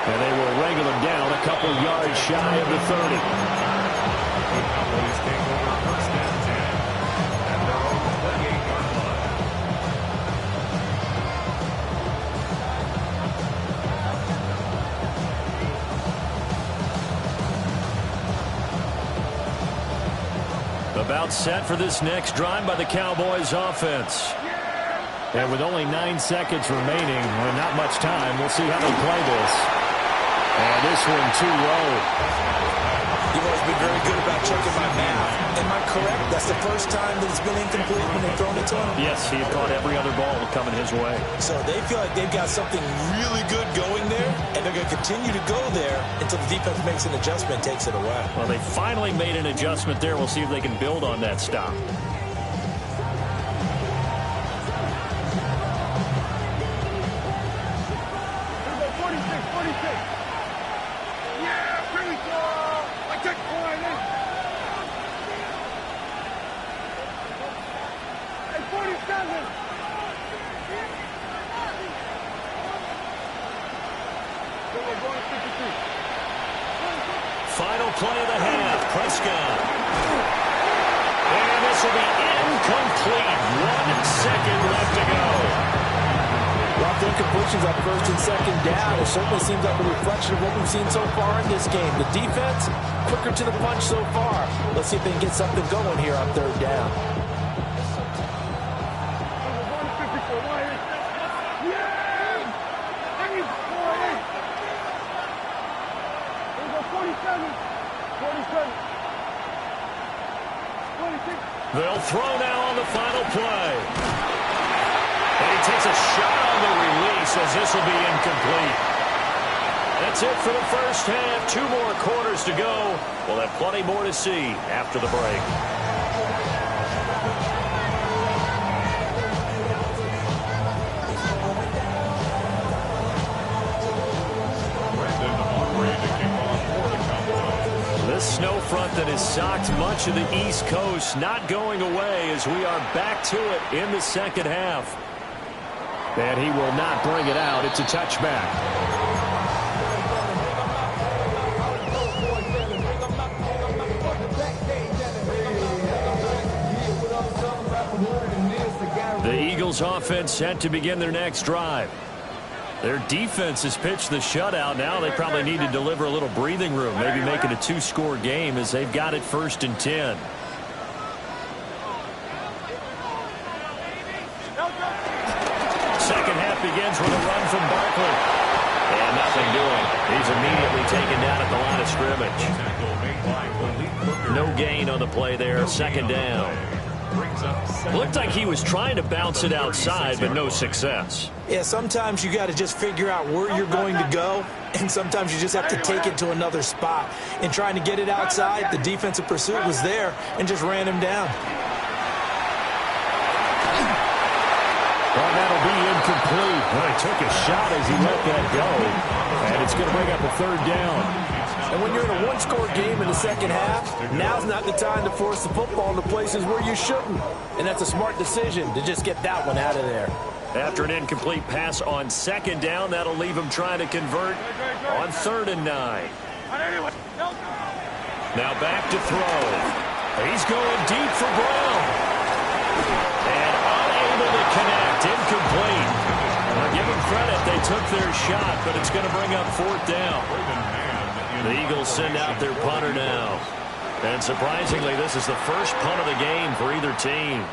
And they will wrangle him down a couple yards shy of the 30. The Cowboys take over 1st and 10 at their own 38-yard line. About set for this next drive by the Cowboys offense. And with only 9 seconds remaining, and not much time, we'll see how they play this. And this one too low. You've always been very good about checking my math. Am I correct? That's the first time that it's been incomplete when they've thrown it to him? Yes, he had caught every other ball coming his way. So they feel like they've got something really good going there, and they're going to continue to go there until the defense makes an adjustment and takes it away. Well, they finally made an adjustment there. We'll see if they can build on that stop. Final play of the half, Prescott. And this will be incomplete. 1 second left to go. Well, if incompletions on first and second down. It certainly seems like a reflection of what we've seen so far in this game. The defense, quicker to the punch so far. Let's see if they can get something going here on third down. They'll throw now on the final play. And he takes a shot on the release as this will be incomplete. That's it for the first half. 2 more quarters to go. We'll have plenty more to see after the break. This snow front that has socked much of the East Coast not going away as we are back to it in the second half. And he will not bring it out. It's a touchback. The Eagles offense set to begin their next drive. Their defense has pitched the shutout. Now they probably need to deliver a little breathing room, maybe make it a 2-score game as they've got it 1st and 10. Second half begins with a run from Barkley. And nothing doing. He's immediately taken down at the line of scrimmage. No gain on the play there. Second down. Looked like he was trying to bounce it outside, but no success. Yeah, sometimes you got to just figure out where you're going to go, and sometimes you just have to take it to another spot. In trying to get it outside, the defensive pursuit was there and just ran him down. Well, that'll be incomplete. Well, he took a shot as he let that go, and it's going to bring up a 3rd down. And when you're in a 1-score game in the second half, now's not the time to force the football into places where you shouldn't. And that's a smart decision to just get that one out of there. After an incomplete pass on 2nd down, that'll leave him trying to convert on 3rd and 9. Now back to throw. He's going deep for Brown. And unable to connect. Incomplete. Now give them credit. They took their shot, but it's going to bring up 4th down. The Eagles send out their punter now. And surprisingly, this is the first punt of the game for either team.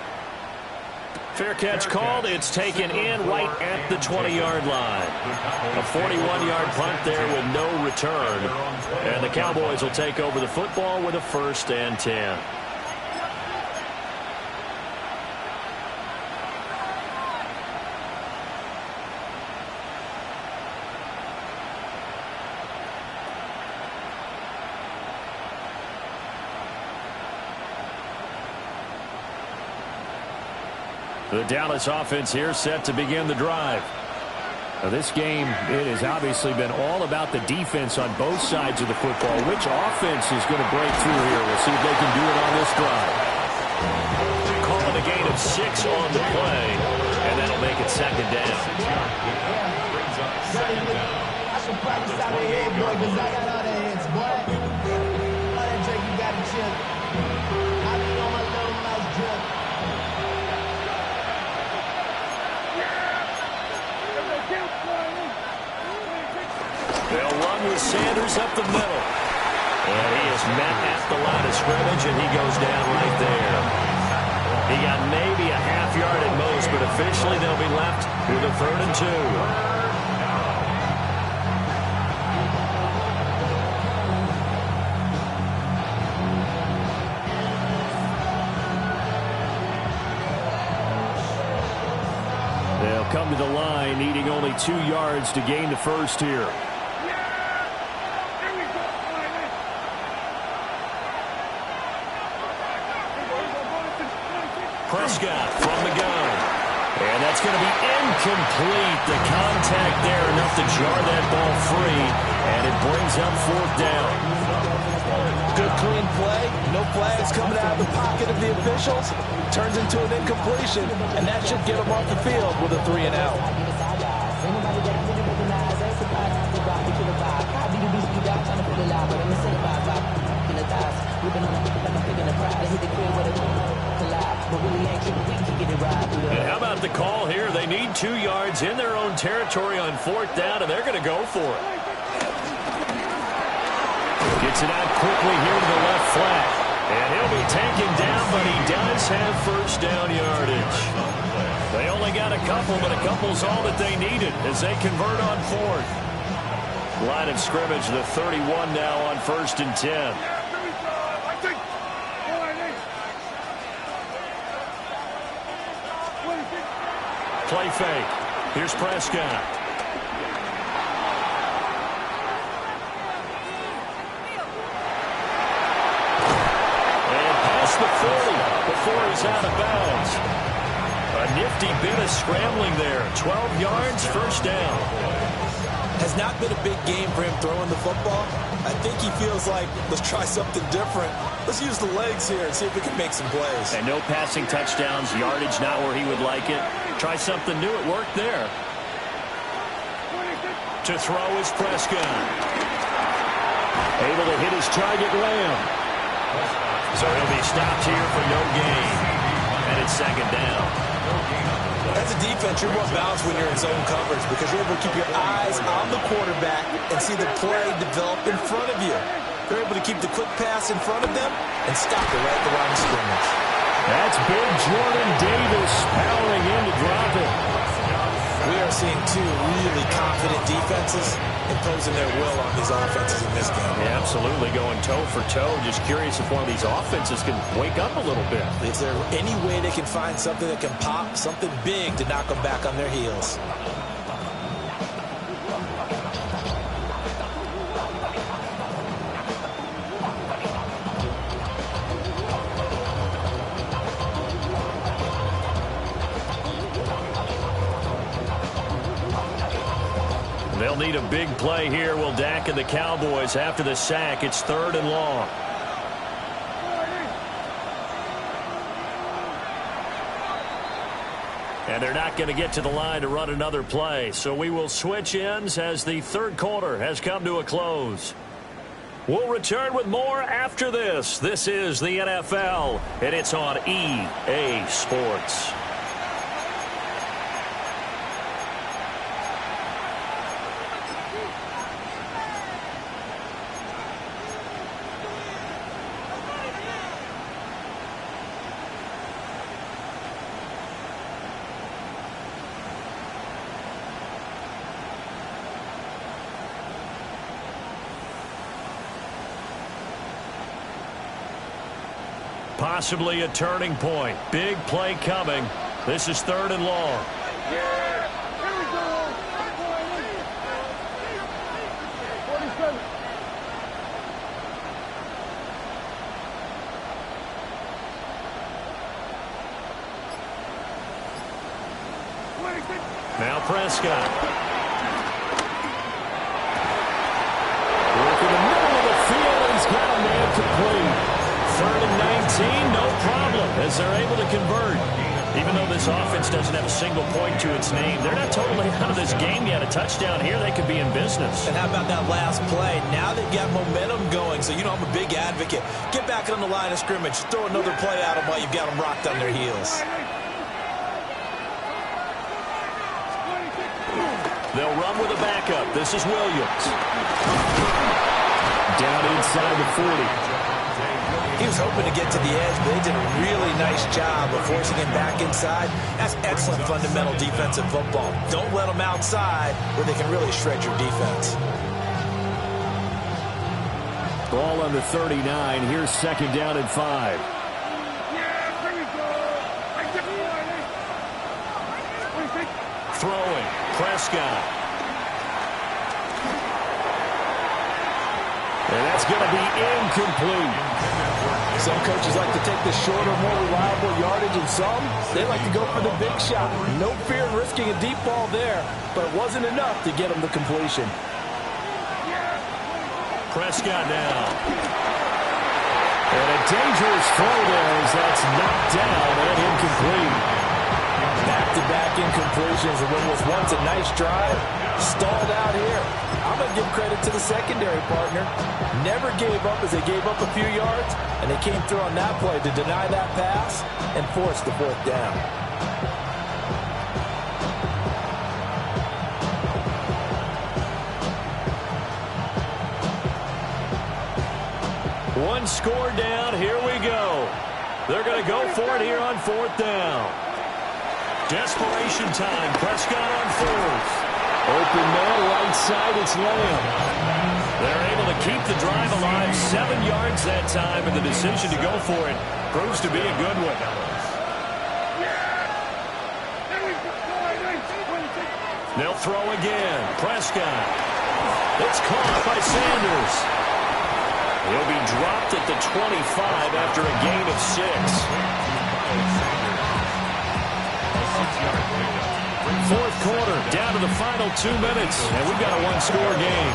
Fair catch called. It's taken in right at the 20-yard line. A 41-yard punt there with no return. And the Cowboys will take over the football with a 1st and 10. The Dallas offense here set to begin the drive. Now this game, it has obviously been all about the defense on both sides of the football. Which offense is going to break through here? We'll see if they can do it on this drive. Calling a gain of 6 on the play, and that'll make it 2nd down. They'll run with Sanders up the middle. And he is met at the line of scrimmage, and he goes down right there. He got maybe a half yard at most, but officially they'll be left with a 3rd and 2. They'll come to the line, needing only 2 yards to gain the 1st here. Prescott from the gun. And that's going to be incomplete. The contact there enough to jar that ball free. And it brings up 4th down. Good clean play. No flags coming out of the pocket of the officials. Turns into an incompletion. And that should get them off the field with a 3 and out. And how about the call here? They need 2 yards in their own territory on 4th down, and they're going to go for it. Gets it out quickly here to the left flat. And he'll be taken down, but he does have first down yardage. They only got a couple, but a couple's all that they needed as they convert on 4th. Line of scrimmage, the 31 now on 1st and 10. Play fake. Here's Prescott. And past the 40 before he's out of bounds. A nifty bit of scrambling there. 12 yards, first down. Has not been a big game for him throwing the football. I think he feels like, let's try something different. Let's use the legs here and see if we can make some plays. And no passing touchdowns, yardage not where he would like it. Try something new. It worked there. To throw is Prescott. Able to hit his target, Lamb. So he'll be stopped here for no gain. And it's 2nd down. As a defense, you're more balanced when you're in zone coverage because you're able to keep your eyes on the quarterback and see the play develop in front of you. They're able to keep the quick pass in front of them and stop it right at the line of scrimmage. That's big Jordan Davis powering in to drop it. We are seeing 2 really confident defenses imposing their will on these offenses in this game. Yeah, absolutely, going toe for toe. Just curious if one of these offenses can wake up a little bit. Is there any way they can find something that can pop, something big to knock them back on their heels? They'll need a big play here, will Dak and the Cowboys after the sack. It's 3rd and long. And they're not going to get to the line to run another play. So we will switch ends as the 3rd quarter has come to a close. We'll return with more after this. This is the NFL, and it's on EA Sports. Possibly a turning point. Big play coming. This is 3rd and long. Now Prescott. Look in the middle of the field. He's got a man complete. 3rd and 19, no problem, as they're able to convert. Even though this offense doesn't have a single point to its name, they're not totally out of this game yet. A touchdown here, they could be in business. And how about that last play? Now they've got momentum going, so you know I'm a big advocate. Get back on the line of scrimmage. Throw another play at them while you've got them rocked on their heels. They'll run with a backup. This is Williams. Down inside the 40. He was hoping to get to the edge, but they did a really nice job of forcing him back inside. That's excellent fundamental defensive football. Don't let them outside where they can really shred your defense. Ball on the 39. Here's 2nd down and 5. Throwing. Prescott. And that's going to be incomplete. Some coaches like to take the shorter, more reliable yardage, and some, they like to go for the big shot. No fear in risking a deep ball there, but it wasn't enough to get them the completion. Prescott now. And a dangerous throw there as that's knocked down and incomplete. Back-to-back incompletions, and what was once a nice drive stalled out here. I'm going to give credit to the secondary partner. Never gave up as they gave up a few yards, and they came through on that play to deny that pass and force the fourth down. One score down. Here we go. They're going to go for it here on fourth down. Desperation time. Prescott on fourth. Open man, right side, it's Lamb. They're able to keep the drive alive. 7 yards that time, and the decision to go for it proves to be a good one. They'll throw again. Prescott. It's caught by Sanders. He'll be dropped at the 25 after a gain of 6. Fourth quarter, down to the final 2 minutes, and we've got a one-score game.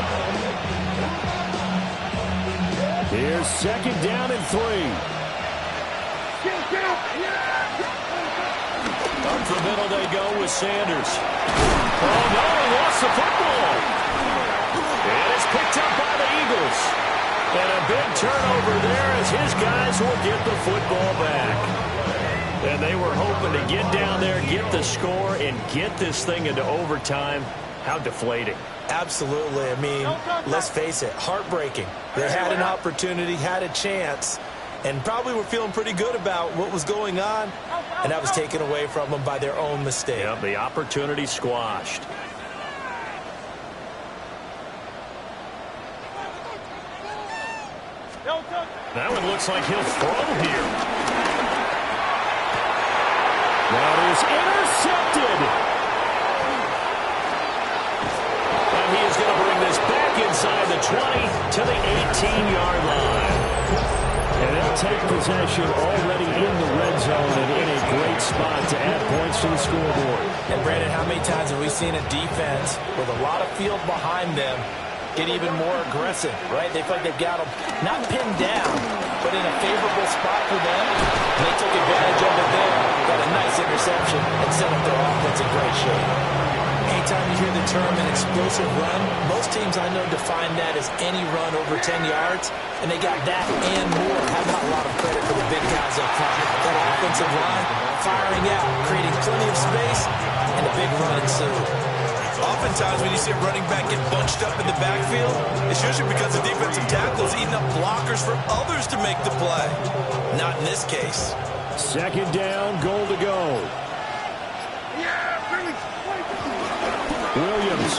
Here's second down and 3. Up the middle they go with Sanders. Oh, no, he lost the football. And it's picked up by the Eagles. And a big turnover there as his guys will get the football back. And they were hoping to get down there, get the score, and get this thing into overtime. How deflating. Absolutely. I mean, let's face it, heartbreaking. They had an opportunity, had a chance, and probably were feeling pretty good about what was going on, and that was taken away from them by their own mistake. Yep, the opportunity squashed. That one looks like he'll throw here. That is intercepted. And he is going to bring this back inside the 20 to the 18-yard line. And they'll take possession already in the red zone and in a great spot to add points to the scoreboard. And Brandon, how many times have we seen a defense with a lot of field behind them get even more aggressive, right? They feel like they've got them not pinned down, but in a favorable spot for them. And they took advantage of it there. Got a nice interception and set up their offense in great shape. Anytime you hear the term an explosive run, most teams I know define that as any run over 10 yards, and they got that and more. How about a lot of credit for the big guys up front? That offensive line firing out, creating plenty of space, and a big run ensued. Oftentimes when you see a running back get bunched up in the backfield, it's usually because the defensive tackle is eating up blockers for others to make the play. Not in this case. Second down, goal to go. Williams.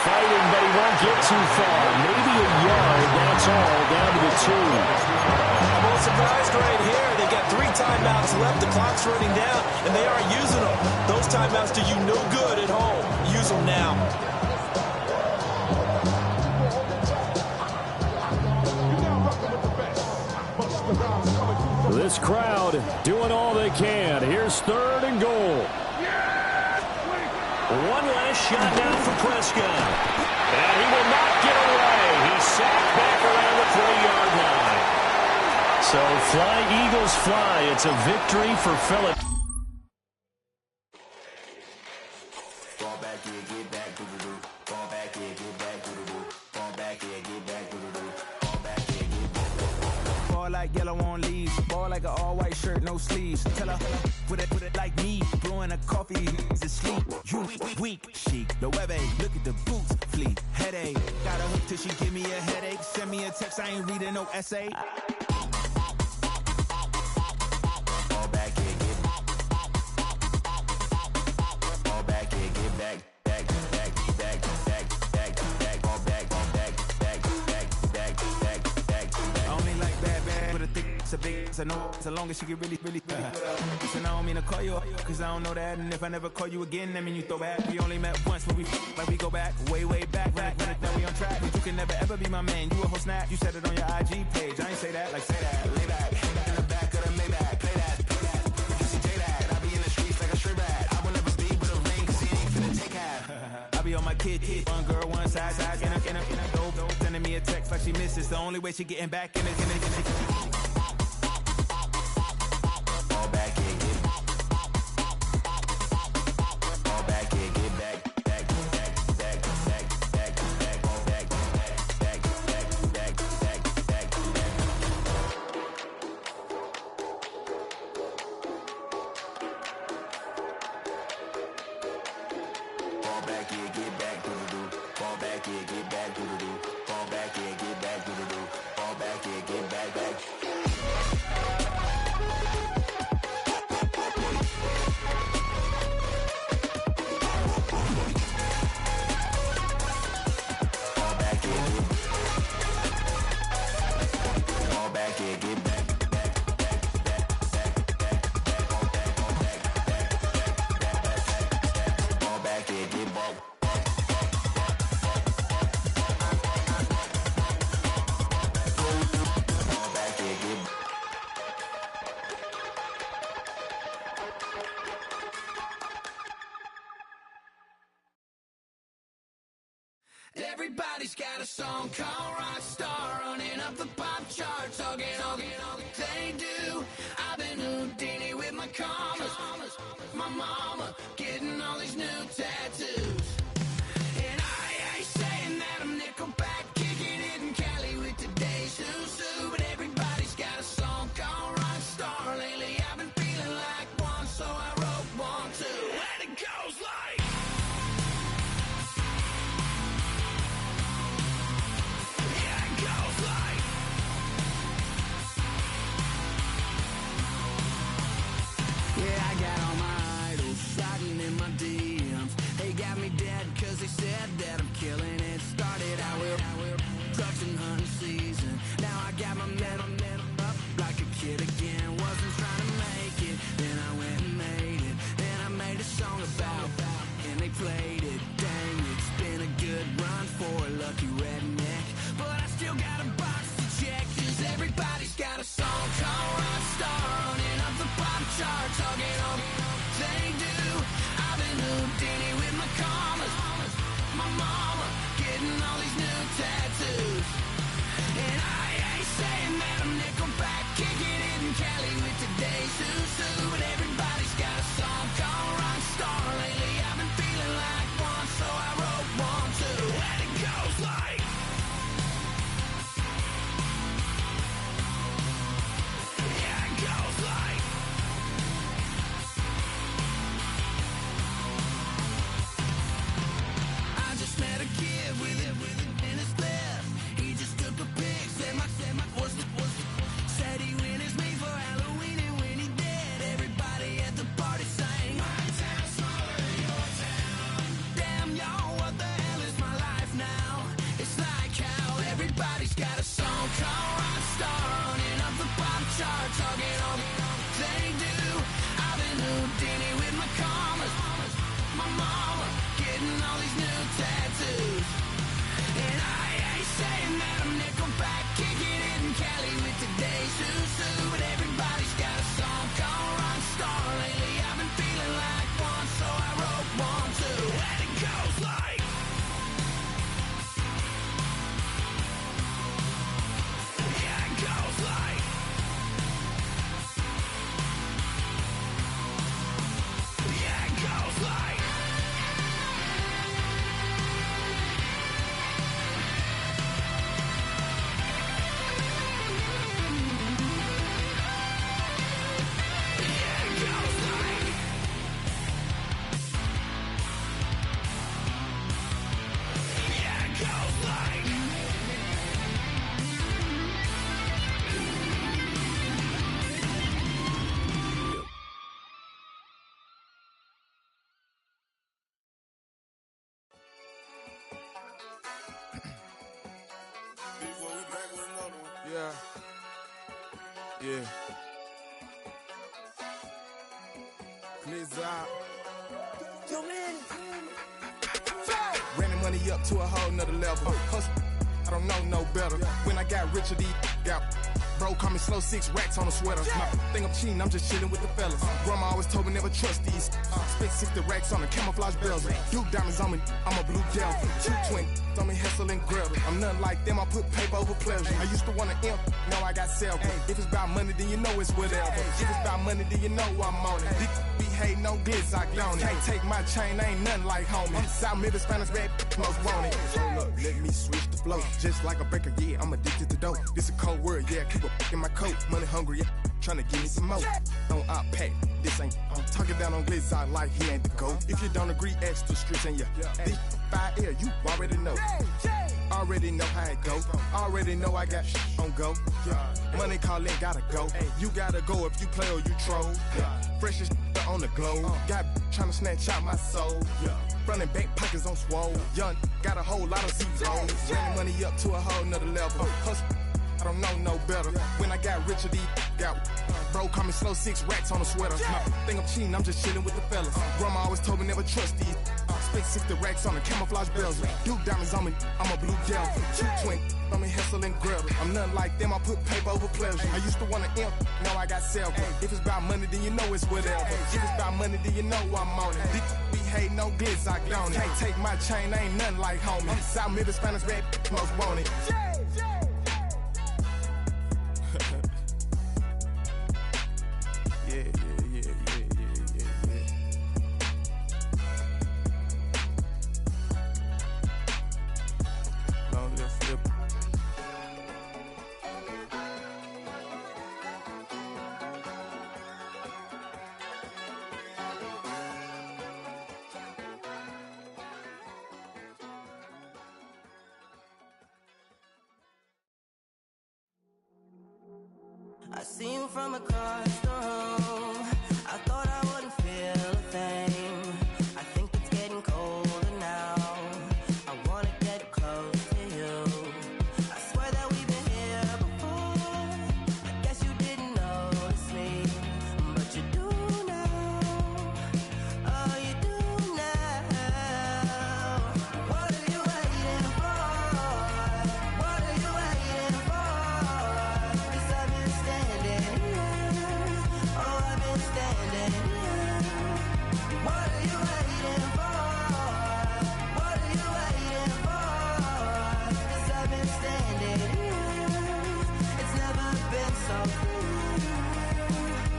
Fighting, but he won't get too far. Maybe a yard, that's all, down to the 2. I'm a little surprised right here. They got 3 timeouts left. The clock's running down, and they are using them. Those timeouts do you no good at home. Use them now. This crowd doing all they can. Here's third and goal. One last shot now for Prescott. And he will not get away. He's sacked back around the 3-yard line. So fly, Eagles, fly. It's a victory for Philip. Like yellow on leaves, ball like an all-white shirt, no sleeves. Tell her, put it like me, blowing a coffee, he's asleep. You weak, chic, the web look at the boots, fleet, headache. Got a hook till she give me a headache. Send me a text, I ain't reading no essay. Fall back here, get back. It's a big, it's a no, so long as she get really. Listen, I don't mean to call you up, cause I don't know that. And if I never call you again, that mean you throw back. We only met once, but we go back, way back. Now we on track, but you can never ever be my man. You a whole snap, you said it on your IG page. I ain't say that, say that, lay back. In the back of the Maybach, play that. You see J that, I be in the streets like a stray rat. I will never be with a ring, cause he ain't finna take half. I be on my kid, one girl, one side, in a dope, sending me a text like she misses. The only way she getting back in it. got a song called Rockstar, running up the pop charts, talking they do. I've been Houdini with my commas, my mama getting all these new tattoos. And I ain't saying that I'm Nickelback, kicking it in Cali with today's Susu, but everybody's got a song called Rockstar. Lately I've been feeling like one, so I wrote one too. And it goes like, yeah, it goes like, yeah, I got all my idols sliding in my DMs. They got me dead cause they said that I'm killing it. Started out with production hunting season. Now I got my metal up like a kid again. Wasn't trying to make it, then I went and made it. Then I made a song about and they played it. Dang, it's been a good run for a lucky redneck, but I still got a box to check, cause everybody's got a song called Rockstar, running up the pop chart, talking on they do. I've been Houdini with my commas, my mama getting all these new tattoos. And I ain't saying that I'm Nickelback, kicking it in Cali with today's Susu, but everybody's got a song called Rockstar. Lately I've been feeling like one, so I wrote one too. And it goes like, yeah, it goes like, I just met a kid with it in his left. He just took a pic, said my said he witnessed me for Halloween, and when he did, everybody at the party sang, my town smaller than your town. Damn, y'all, what the hell is my life now? It's like how everybody's got a song called Rockstar, running up the pop chart, talking on they do. I've been Houdini with my commas, my mama getting all these new tattoos. And I ain't saying that I'm Nickelback, kicking it in Cali with today's Susu, but everybody's got a song called Rockstar. Lately I've been feeling like one, so I wrote one too. And it goes like, yeah, it goes like, yeah, it goes like, yeah, it goes like, yeah, it goes like. Yeah. Yeah. Blizzard. Running money up to a whole nother level. Hustle, I don't know no better. When I got richer, these got bro, call me slow, 6 racks on a sweater. My think I'm cheating, I'm just chilling with the fellas. Grandma always told me never trust these. Spent 60 racks on a camouflage bells. Blue diamonds on me, I'm a blue devil. 220 on me, Hessel and Gretel. I'm nothing like them, I put paper over pleasure. I used to want to imp, now I got several. If it's about money, then you know it's whatever. If it's about money, then you know I'm on it. Be hate no glitz, I don't. Can't take my chain, ain't nothing like homie. South Middle Spanish bad, most want it. Hold up, let me switch the flow. Just like a baker, yeah, I'm addicted to dope. This a cold word, yeah, keep a in my coat. Money hungry, yeah, tryna give me some more. Don't op pack, this ain't. I'm talking down on glitz, I like he ain't the GOAT. If you don't agree, ask the streets and yeah. This fire air, you already know. Already know how it go. Already know I got shit on go. Money calling, gotta go. You gotta go if you play or you troll. Freshest on the globe. Got tryna snatch out my soul. Running bank pockets on swole. Young, got a whole lot of zeros. Running money up to a whole nother level. Hustle, I don't know no better. When I got richer, these got bro, call me slow, 6 racks on a sweater. My think I'm cheating, I'm just chilling with the fellas. Grandma always told me never trust these. spent 60 racks on the camouflage bells. Duke diamonds on me, I'm a blue devil. Two twin, I'm in hustle and grub. I'm nothing like them, I put paper over pleasure. I used to want to imp, now I got self. If it's about money, then you know it's whatever. If it's about money, then you know I'm on it. This be hate, no glitz, I don't. Can't take my chain, ain't nothing like homie. South Middle Spanish red, most want it. I see you from across the room. I thought I wouldn't feel a thing. I think it's getting colder now. I wanna get close to you. I swear that we've been here before. I guess you didn't notice me, but you do now. Oh, you do now. What are you waiting for? What are you waiting for? 'Cause I've been standing here. Oh, I've been standing here. What are you waiting for? What are you waiting for? 'Cause I've been standing here. It's never been so clear.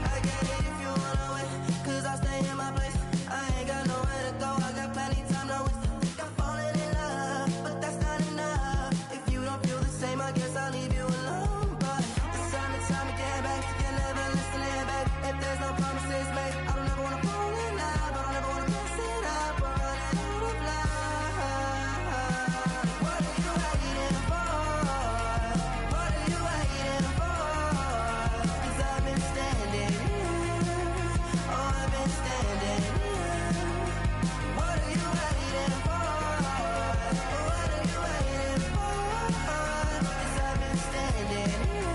I get it if you wanna wait, 'cause I stay in my place. I ain't got nowhere to go. I got plenty time to waste. Think I'm falling in love, but that's not enough. If you don't feel the same, I guess I'll leave you alone. But it's time to get back. You're never listening, babe. If there's no promises made, I don't ever wanna fall in love. I don't ever wanna mess it up. We're running out of love. What are you waiting for? What are you waiting for? 'Cause I've been standing here. Oh, I've been standing here. What are you waiting for? What are you waiting for? 'Cause I've been standing here.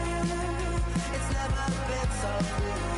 It's never been so clear.